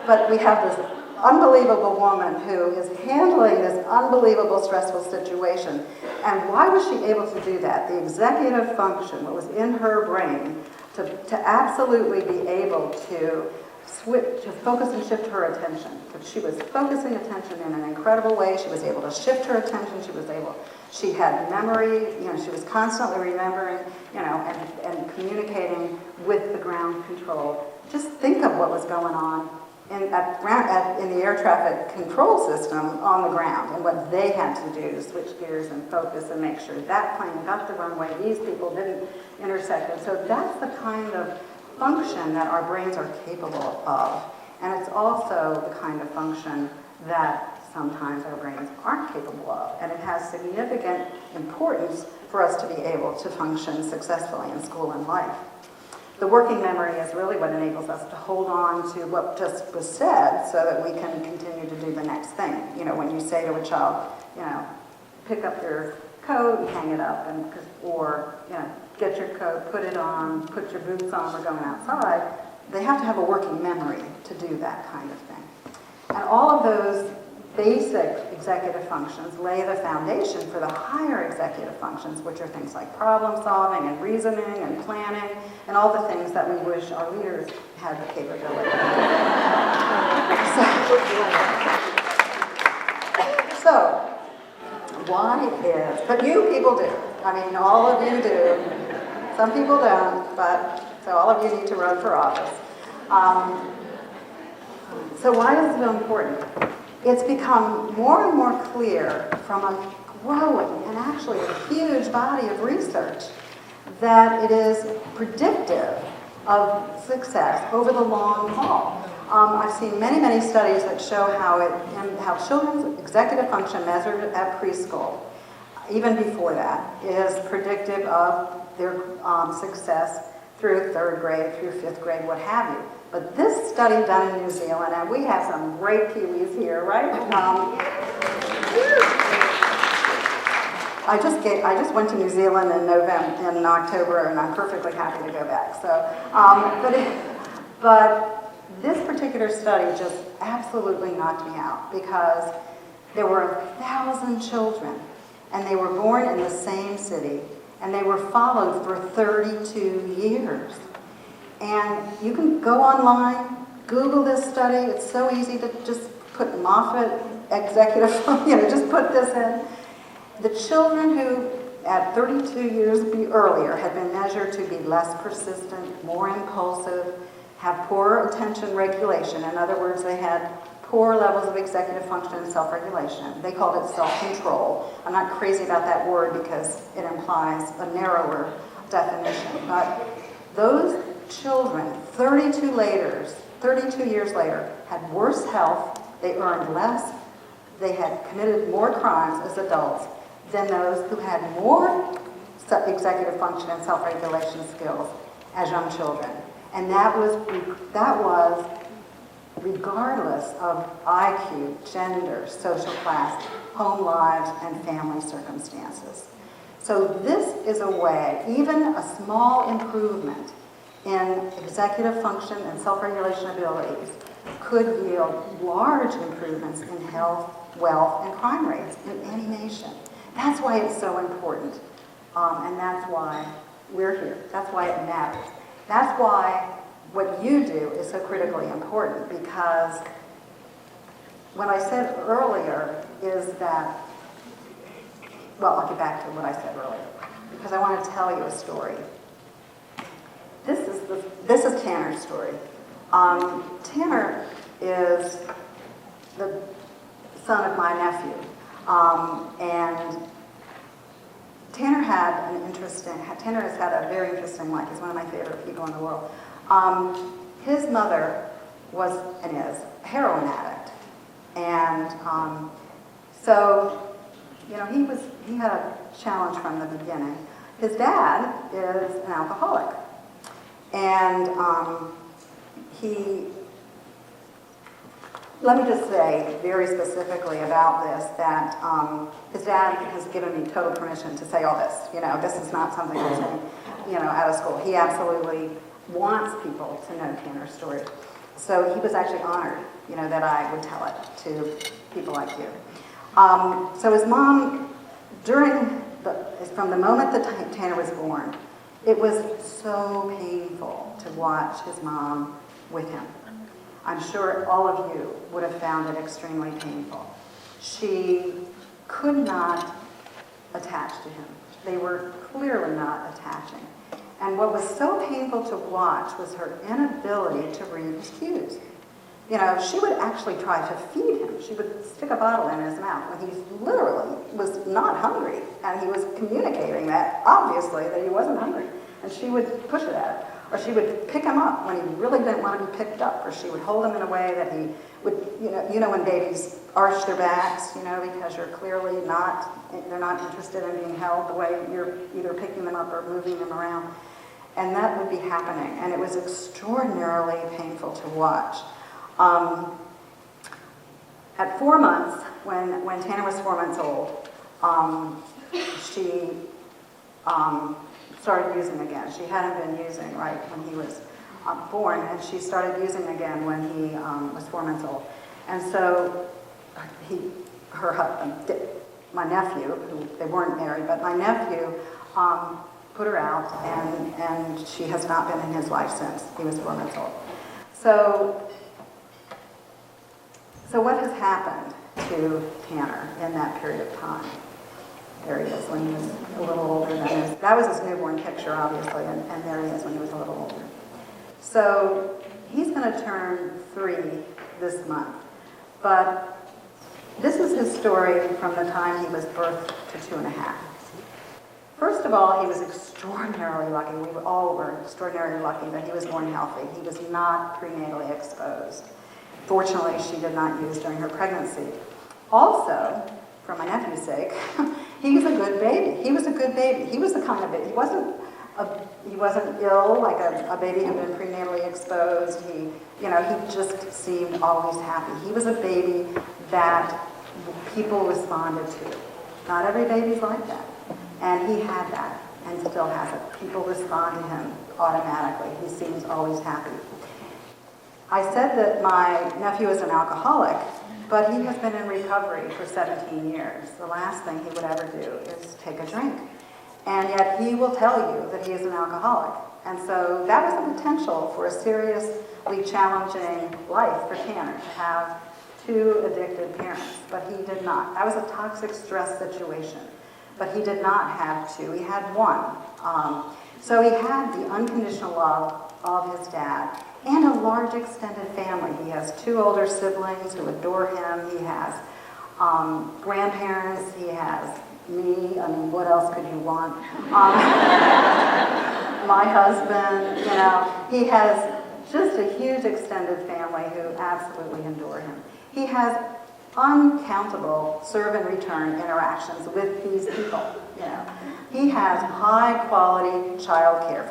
But we have this unbelievable woman who is handling this unbelievable stressful situation. And why was she able to do that? The executive function, what was in her brain, to absolutely be able to switch, to focus and shift her attention. But she was focusing attention in an incredible way. She was able to shift her attention. She had memory, she was constantly remembering, and communicating with the ground control. Just think of what was going on in the air traffic control system on the ground and what they had to do to switch gears and focus and make sure that plane got the runway, these people didn't intersect it. So that's the kind of function that our brains are capable of. And it's also the kind of function that sometimes our brains aren't capable of. And it has significant importance for us to be able to function successfully in school and life. The working memory is really what enables us to hold on to what just was said so that we can continue to do the next thing. When you say to a child, pick up your coat and hang it up, or get your coat, put it on, put your boots on, we're going outside, they have to have a working memory to do that kind of thing. And all of those basic executive functions lay the foundation for the higher executive functions, which are things like problem solving and reasoning and planning and all the things that we wish our leaders had the capability of. So, why is, but you people do. I mean, all of you do. Some people don't, but so all of you need to run for office. So why is it so important? It's become more and more clear from a growing and actually a huge body of research that it is predictive of success over the long haul. I've seen many, many studies that show how children's executive function measured at preschool, even before that, is predictive of their success through 3rd grade, through 5th grade, what have you. But this study done in New Zealand, and we have some great Kiwis here, right? I just went to New Zealand in October, and I'm perfectly happy to go back. So, but this particular study just absolutely knocked me out because there were 1,000 children, and they were born in the same city, and they were followed for 32 years. And you can go online, Google this study. It's so easy to just put Moffitt executive, just put this in. The children who, at 32 years earlier, had been measured to be less persistent, more impulsive, have poor attention regulation. In other words, they had poor levels of executive function and self-regulation. They called it self-control. I'm not crazy about that word because it implies a narrower definition. But those children, 32 years later, had worse health, they earned less, they had committed more crimes as adults than those who had more executive function and self-regulation skills as young children. And that was regardless of IQ, gender, social class, home lives, and family circumstances. So this is a way, even a small improvement in executive function and self-regulation abilities could yield large improvements in health, wealth, and crime rates in any nation. That's why it's so important, and that's why we're here. That's why it matters. That's why what you do is so critically important, because what I said earlier is that, well, I'll get back to what I said earlier, because I want to tell you a story. This is Tanner's story. Tanner is the son of my nephew, and Tanner has had a very interesting life. He's one of my favorite people in the world. His mother was and is a heroin addict, and so he had a challenge from the beginning. His dad is an alcoholic. And let me just say very specifically about this that his dad has given me total permission to say all this. This is not something I'm saying, out of school. He absolutely wants people to know Tanner's story. So he was actually honored, that I would tell it to people like you. So his mom, from the moment that Tanner was born, it was so painful to watch his mom with him. I'm sure all of you would have found it extremely painful. She could not attach to him. They were clearly not attaching. And what was so painful to watch was her inability to read his cues. She would actually try to feed him. She would stick a bottle in his mouth when he literally was not hungry. And he was communicating that, obviously, that he wasn't hungry. And she would push it at him. Or she would pick him up when he really didn't want to be picked up. Or she would hold him in a way that he would, when babies arch their backs, because you're clearly they're not interested in being held the way you're either picking them up or moving them around. And that would be happening. And it was extraordinarily painful to watch. At 4 months, when Tanner was 4 months old, she started using again. She hadn't been using right when he was born, and she started using again when he was 4 months old. And so my nephew, who they weren't married, but my nephew put her out, and she has not been in his life since he was 4 months old. So what has happened to Tanner in that period of time? There he is when he was a little older than his. That was his newborn picture, obviously, and there he is when he was a little older. So he's going to turn 3 this month. But this is his story from the time he was birthed to 2.5. First of all, he was extraordinarily lucky. We all were extraordinarily lucky that he was born healthy. He was not prenatally exposed. Fortunately, she did not use during her pregnancy. Also, for my nephew's sake, he was a good baby. He was a good baby. He was the kind of baby. He wasn't ill like a baby who'd been prenatally exposed. He just seemed always happy. He was a baby that people responded to. Not every baby's like that. And he had that and still has it. People respond to him automatically. He seems always happy. I said that my nephew is an alcoholic, but he has been in recovery for 17 years. The last thing he would ever do is take a drink. And yet he will tell you that he is an alcoholic. And so that was the potential for a seriously challenging life for Tanner, to have 2 addicted parents, but he did not. That was a toxic stress situation, but he did not have 2. He had 1. So he had the unconditional love of his dad and a large extended family. He has 2 older siblings who adore him. He has grandparents. He has me. I mean, what else could you want? My husband, he has just a huge extended family who absolutely adore him. He has uncountable serve and return interactions with these people. He has high quality child care.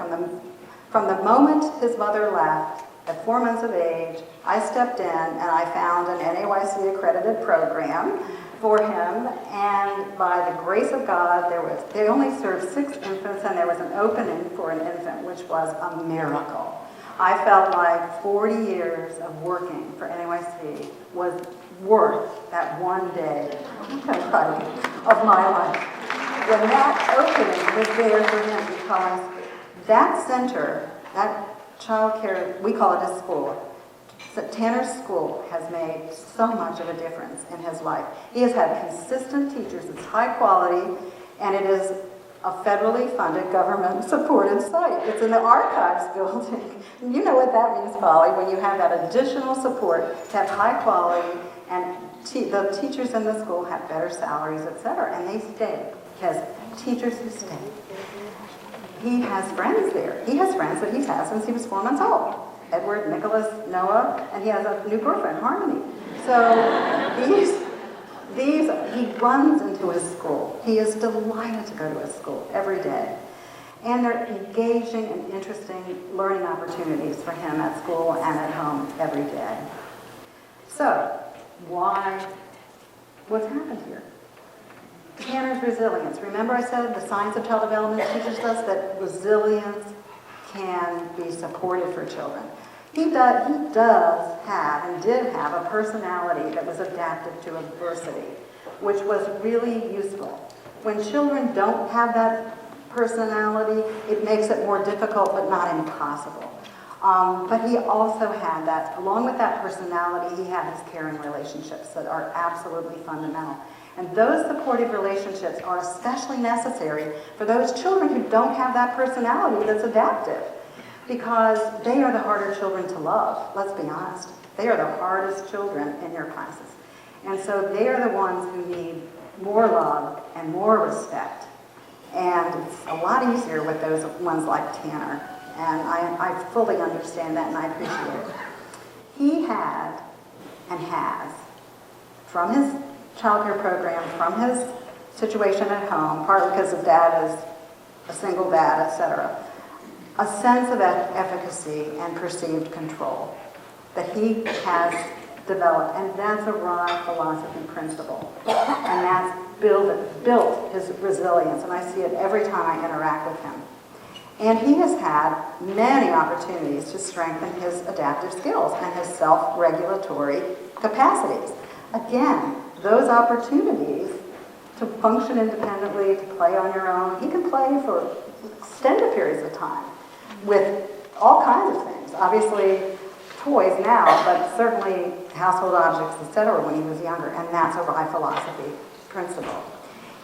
From the moment his mother left at 4 months of age, I stepped in and I found an NAYC accredited program for him, and by the grace of God, they only served 6 infants, and there was an opening for an infant, which was a miracle. I felt like 40 years of working for NAYC was worth that one day of my life. When that opening was there for him, because that center, that child care, we call it a school. Tanner's school has made so much of a difference in his life. He has had consistent teachers. It's high quality, and it is a federally funded, government-supported site. It's in the archives building. You know what that means, Polly, when you have that additional support to have high quality, and the teachers in the school have better salaries, etc., and they stay. He has teachers who stay. He has friends there. He has friends that he's had since he was 4 months old. Edward, Nicholas, Noah, and he has a new girlfriend, Harmony. So he runs into his school. He is delighted to go to his school every day. And they're engaging and interesting learning opportunities for him at school and at home every day. So, what's happened here? Tanner's resilience. Remember I said the science of child development teaches us that resilience can be supported for children. He does have and did have a personality that was adapted to adversity, which was really useful. When children don't have that personality, it makes it more difficult but not impossible. But he also had that, along with that personality, he had his caring relationships that are absolutely fundamental. And those supportive relationships are especially necessary for those children who don't have that personality that's adaptive, because they are the harder children to love, let's be honest. They are the hardest children in your classes. And so they are the ones who need more love and more respect. And it's a lot easier with those ones like Tanner. And I fully understand that, and I appreciate it. He had and has, from his child care program, from his situation at home, partly because his dad is a single dad, etc., a sense of efficacy and perceived control that he has developed, and that's a RIE philosophy principle, and that's built his resilience, and I see it every time I interact with him. And he has had many opportunities to strengthen his adaptive skills and his self-regulatory capacities. again, those opportunities to function independently, to play on your own. He can play for extended periods of time with all kinds of things. Obviously, toys now, but certainly household objects, etc., when he was younger, and that's a RIE philosophy principle.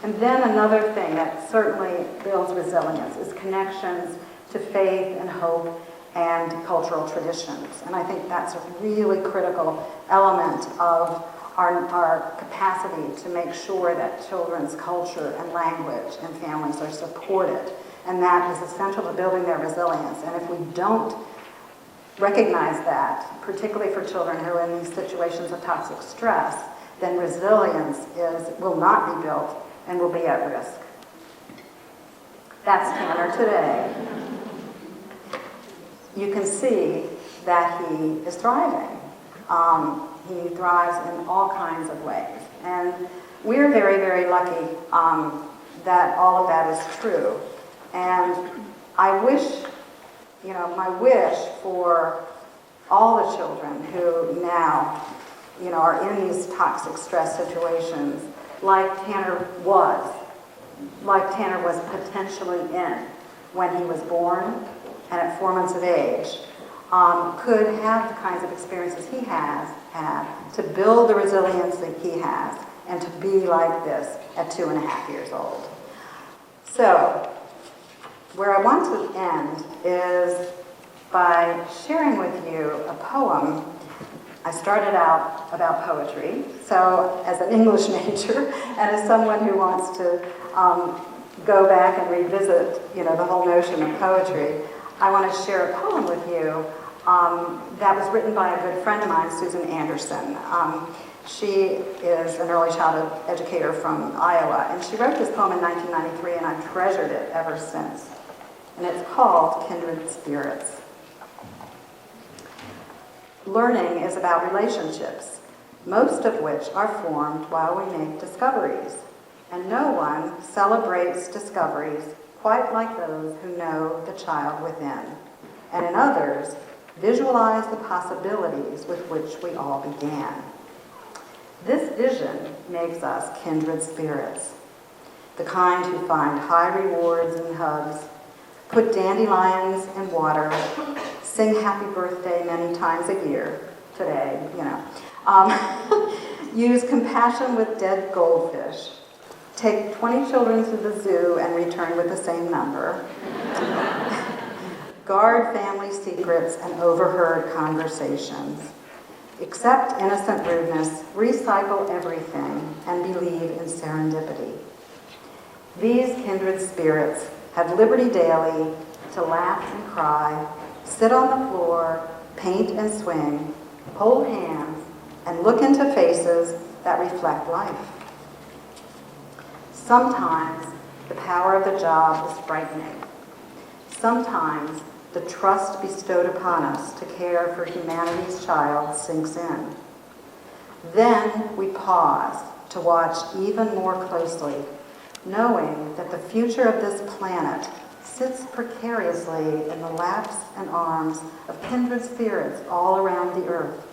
And then another thing that certainly builds resilience is connections to faith and hope and cultural traditions. And I think that's a really critical element of our capacity to make sure that children's culture and language and families are supported. And that is essential to building their resilience. And if we don't recognize that, particularly for children who are in these situations of toxic stress, then resilience will not be built and will be at risk. That's Tanner today. You can see that he is thriving. He thrives in all kinds of ways. And we're very, very lucky that all of that is true. And I wish, my wish for all the children who now, are in these toxic stress situations, like Tanner was potentially in when he was born and at 4 months of age, could have the kinds of experiences he has had to build the resilience that he has and to be like this at 2.5 years old. So, where I want to end is by sharing with you a poem. I started out about poetry, so as an English major and as someone who wants to go back and revisit, the whole notion of poetry, I want to share a poem with you that was written by a good friend of mine, Susan Anderson. She is an early childhood educator from Iowa, and she wrote this poem in 1993, and I've treasured it ever since. And it's called Kindred Spirits. Learning is about relationships, most of which are formed while we make discoveries. And no one celebrates discoveries quite like those who know the child within, and in others, visualize the possibilities with which we all began. This vision makes us kindred spirits, the kind who find high rewards in hugs, put dandelions in water, sing happy birthday many times a year, today, use compassion with dead goldfish, take 20 children to the zoo and return with the same number, guard family secrets and overheard conversations, accept innocent rudeness, recycle everything, and believe in serendipity. These kindred spirits have liberty daily to laugh and cry, sit on the floor, paint and swing, hold hands, and look into faces that reflect life. Sometimes the power of the job is frightening. Sometimes the trust bestowed upon us to care for humanity's child sinks in. Then we pause to watch even more closely, knowing that the future of this planet sits precariously in the laps and arms of kindred spirits all around the earth,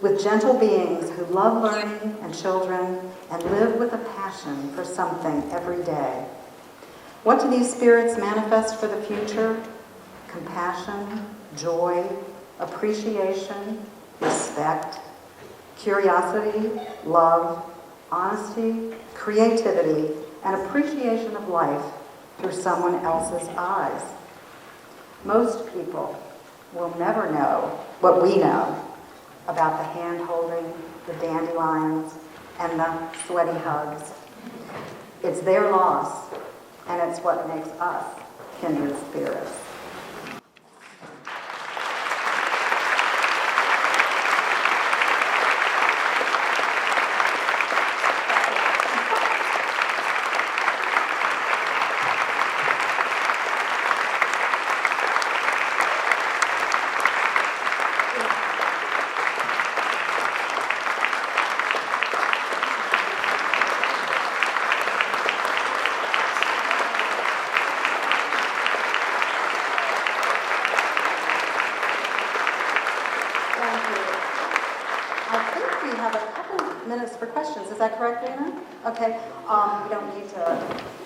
with gentle beings who love learning and children and live with a passion for something every day. What do these spirits manifest for the future? Compassion, joy, appreciation, respect, curiosity, love, honesty, creativity, and appreciation of life through someone else's eyes. Most people will never know what we know about the hand-holding, the dandelions, and the sweaty hugs. It's their loss, and it's what makes us kindred spirits. I think we have a couple minutes for questions. Is that correct, Lena? Okay. We don't need to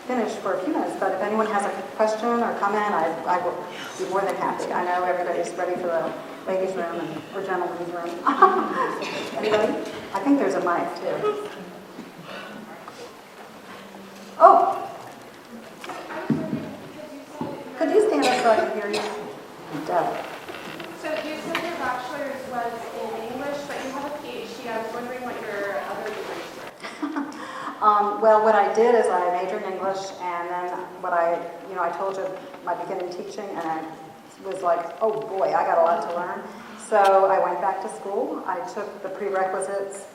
finish for a few minutes, but if anyone has a question or comment, I will be more than happy. I know everybody's ready for the ladies' room or gentlemen's room. Anybody? I think there's a mic, too. Oh! Could you stand up so I can hear you? Deaf. So you said your bachelor's was in English, but you have a PhD. I was wondering what your other degrees were. Well, what I did is I majored in English, and then I told you my beginning teaching, and I was like, oh boy, I got a lot to learn. So I went back to school. I took the prerequisites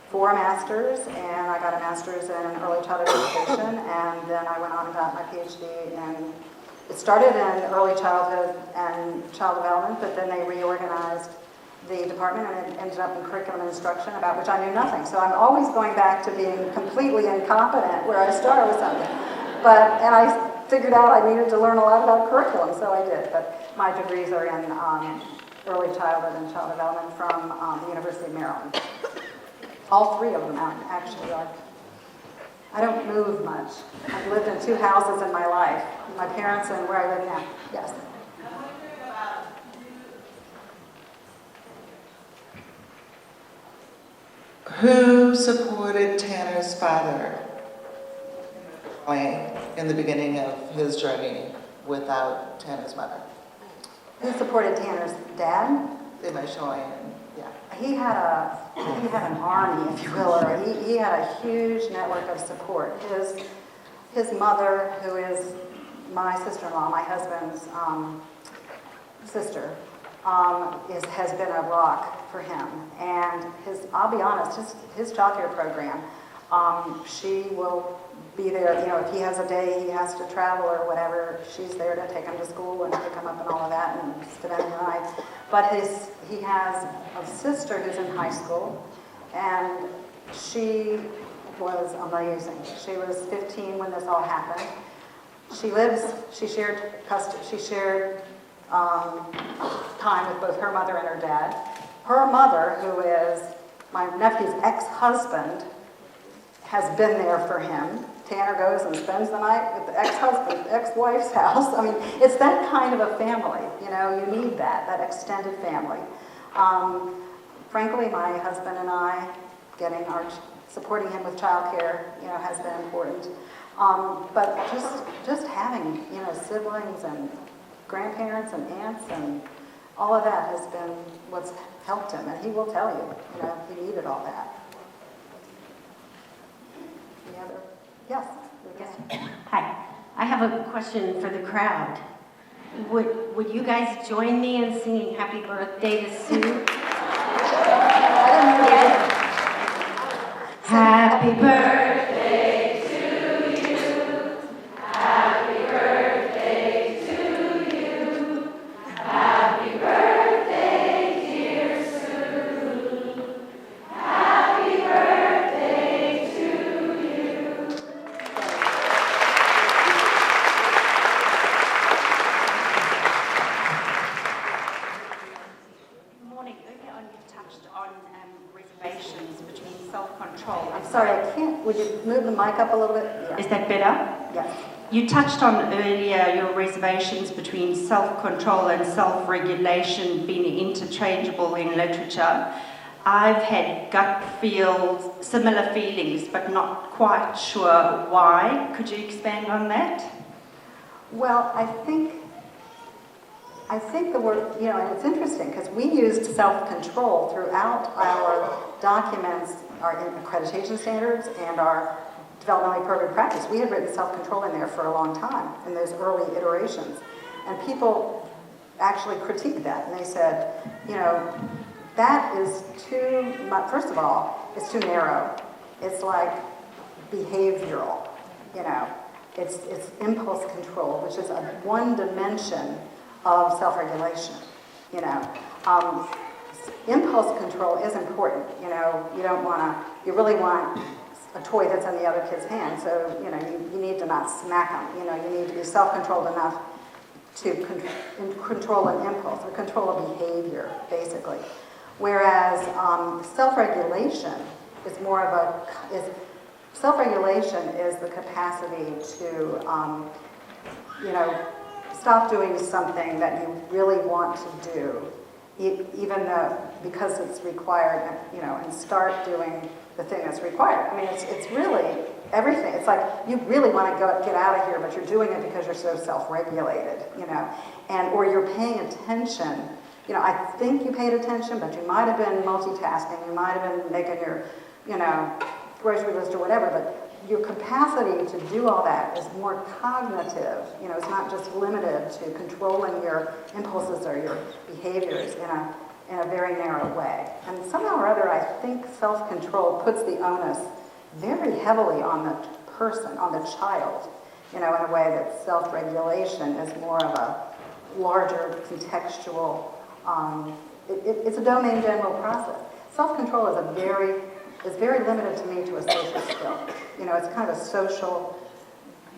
for a master's, and I got a master's in early childhood education, and then I went on and got my PhD in. It started in early childhood and child development, but then they reorganized the department and it ended up in curriculum and instruction, about which I knew nothing. So I'm always going back to being completely incompetent where I started with something. And I figured out I needed to learn a lot about curriculum, so I did. But my degrees are in early childhood and child development from the University of Maryland. All three of them actually are. I don't move much. I've lived in 2 houses in my life, my parents and where I live now. Yes. Who supported Tanner's father in the beginning of his journey without Tanner's mother? Who supported Tanner's dad? Emotionally, yeah. He had an army, if you will, or he had a huge network of support. His mother, who is my sister-in-law, my husband's sister, has been a rock for him. And I'll be honest, his childcare program, she will be there, if he has a day he has to travel or whatever, she's there to take him to school and pick him up and all of that and spend the night. But he has a sister who's in high school, and she was amazing. She was 15 when this all happened. She shared time with both her mother and her dad. Her mother, who is my nephew's ex-husband, has been there for him. Tanner goes and spends the night at the ex-wife's house. I mean, it's that kind of a family, you need that extended family. Frankly, my husband and I, supporting him with childcare, has been important. But just having, siblings and grandparents and aunts and all of that has been what's helped him, and he will tell you, he needed all that. Any other? Yes. Hi. I have a question for the crowd. Would you guys join me in singing Happy Birthday to Sue? Happy birthday to you. Happy birthday to you. Happy birthday, dear Sue. Happy birthday to you. Good morning. Earlier on, you touched on reservations between self-control. I'm sorry, I can't. Would you move the mic up a little bit? Yeah. Is that better? Yes. You touched on earlier your reservations between self-control and self-regulation being interchangeable in literature. I've had similar feelings, but not quite sure why. Could you expand on that? Well, I think the word, and it's interesting because we used self-control throughout our documents, our accreditation standards, and our developmentally appropriate practice. We had written self-control in there for a long time in those early iterations. And people actually critiqued that, and they said, that is too much. First of all, it's too narrow. It's like behavioral, It's impulse control, which is one dimension of self-regulation, Impulse control is important, you really want a toy that's in the other kid's hand, so, you need to not smack them, you need to be self-controlled enough to control an impulse, or control a behavior, basically. Whereas self-regulation is more of self-regulation is the capacity to, stop doing something that you really want to do, even though, because it's required, and start doing the thing that's required. I mean, it's really everything. It's like you really want to get out of here, but you're doing it because you're so self-regulated, or you're paying attention. I think you paid attention, but you might have been multitasking. You might have been making your, grocery list or whatever, but your capacity to do all that is more cognitive. It's not just limited to controlling your impulses or your behaviors in a very narrow way. And somehow or other, I think self-control puts the onus very heavily on the person, on the child, in a way that self-regulation is more of a larger contextual, it's a domain general process. Self-control is very limited to me to a social skill. It's kind of a social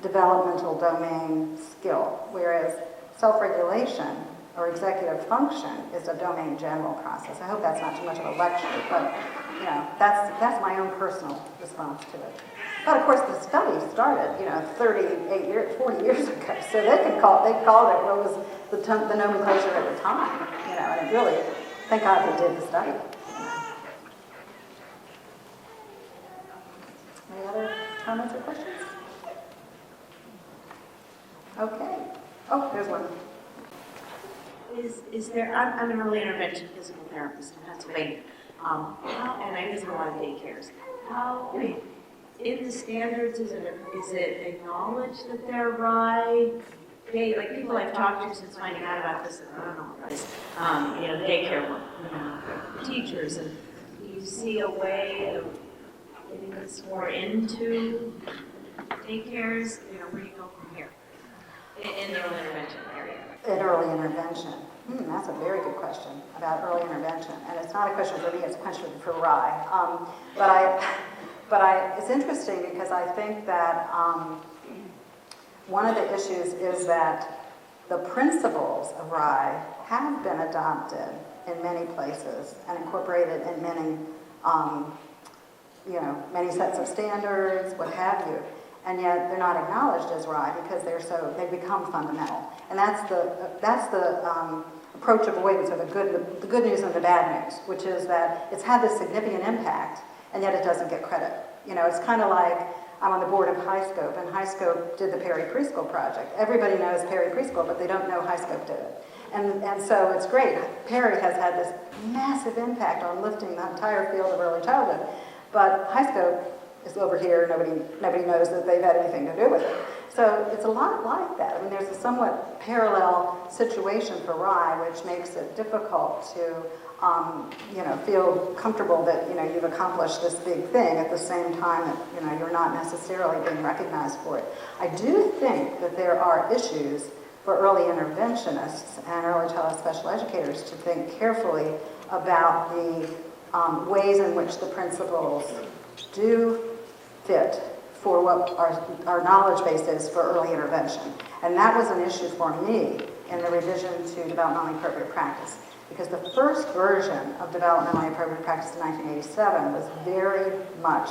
developmental domain skill, whereas self-regulation or executive function is a domain general process. I hope that's not too much of a lecture, but that's my own personal response to it. But of course, the study started, 38 years, 40 years ago, so they called it what was the nomenclature at the time, and it really, thank God they did the study. Any other comments or questions? Okay. Oh, there's one. Is there, I'm an early intervention physical therapist in Pennsylvania, and I visit a lot of daycares. How, in the standards, is it acknowledged that they're RIE? Like people I've talked to since finding out about this, I don't know about this, the daycare work, teachers, and do you see a way of getting this more into daycares? Where do you go from here in the early intervention area? In early intervention. That's a very good question about early intervention. And it's not a question for me, it's a question for RIE. It's interesting because I think that one of the issues is that the principles of RIE have been adopted in many places and incorporated in many, many sets of standards, what have you. And yet they're not acknowledged as RIE because they become fundamental. And that's the approach avoidance, or the good news and the bad news, which is that it's had this significant impact, and yet it doesn't get credit. It's kind of like I'm on the board of HighScope, and HighScope did the Perry Preschool project. Everybody knows Perry Preschool, but they don't know HighScope did it. And so it's great. Perry has had this massive impact on lifting the entire field of early childhood, but HighScope is over here. Nobody knows that they've had anything to do with it. So it's a lot like that. I mean, there's a somewhat parallel situation for RIE, which makes it difficult to, feel comfortable that, you've accomplished this big thing at the same time that, you're not necessarily being recognized for it. I do think that there are issues for early interventionists and early childhood special educators to think carefully about the ways in which the principles do fit for what our knowledge base is for early intervention. And that was an issue for me in the revision to developmentally appropriate practice, because the first version of developmentally appropriate practice in 1987 was very much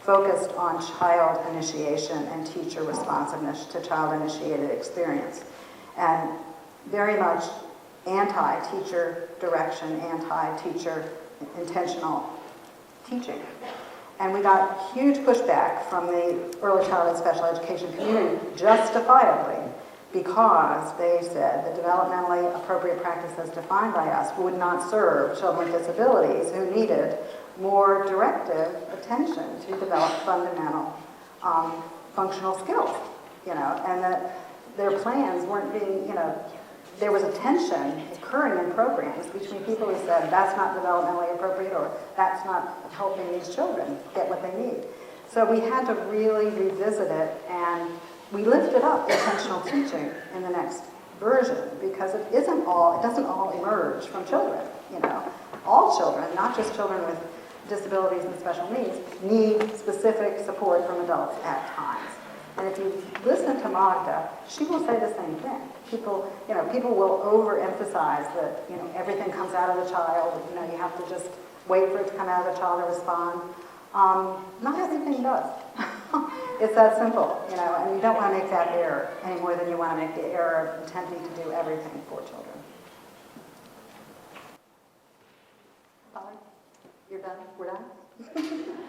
focused on child initiation and teacher responsiveness to child-initiated experience, and very much anti-teacher direction, anti-teacher intentional teaching. And we got huge pushback from the early childhood special education community, justifiably, because they said that developmentally appropriate practice as defined by us would not serve children with disabilities who needed more directive attention to develop fundamental functional skills, and that their plans weren't being, there was a tension occurring in programs between people who said that's not developmentally appropriate or that's not helping these children get what they need. So we had to really revisit it, and we lifted up intentional teaching in the next version because it doesn't all emerge from children, All children, not just children with disabilities and special needs, need specific support from adults at times. And if you listen to Magda, she will say the same thing. People will overemphasize that, everything comes out of the child. You have to just wait for it to come out of the child to respond. Not everything does. It's that simple, you know, and you don't want to make that error any more than you want to make the error of attempting to do everything for children. Holly, you're done? We're done?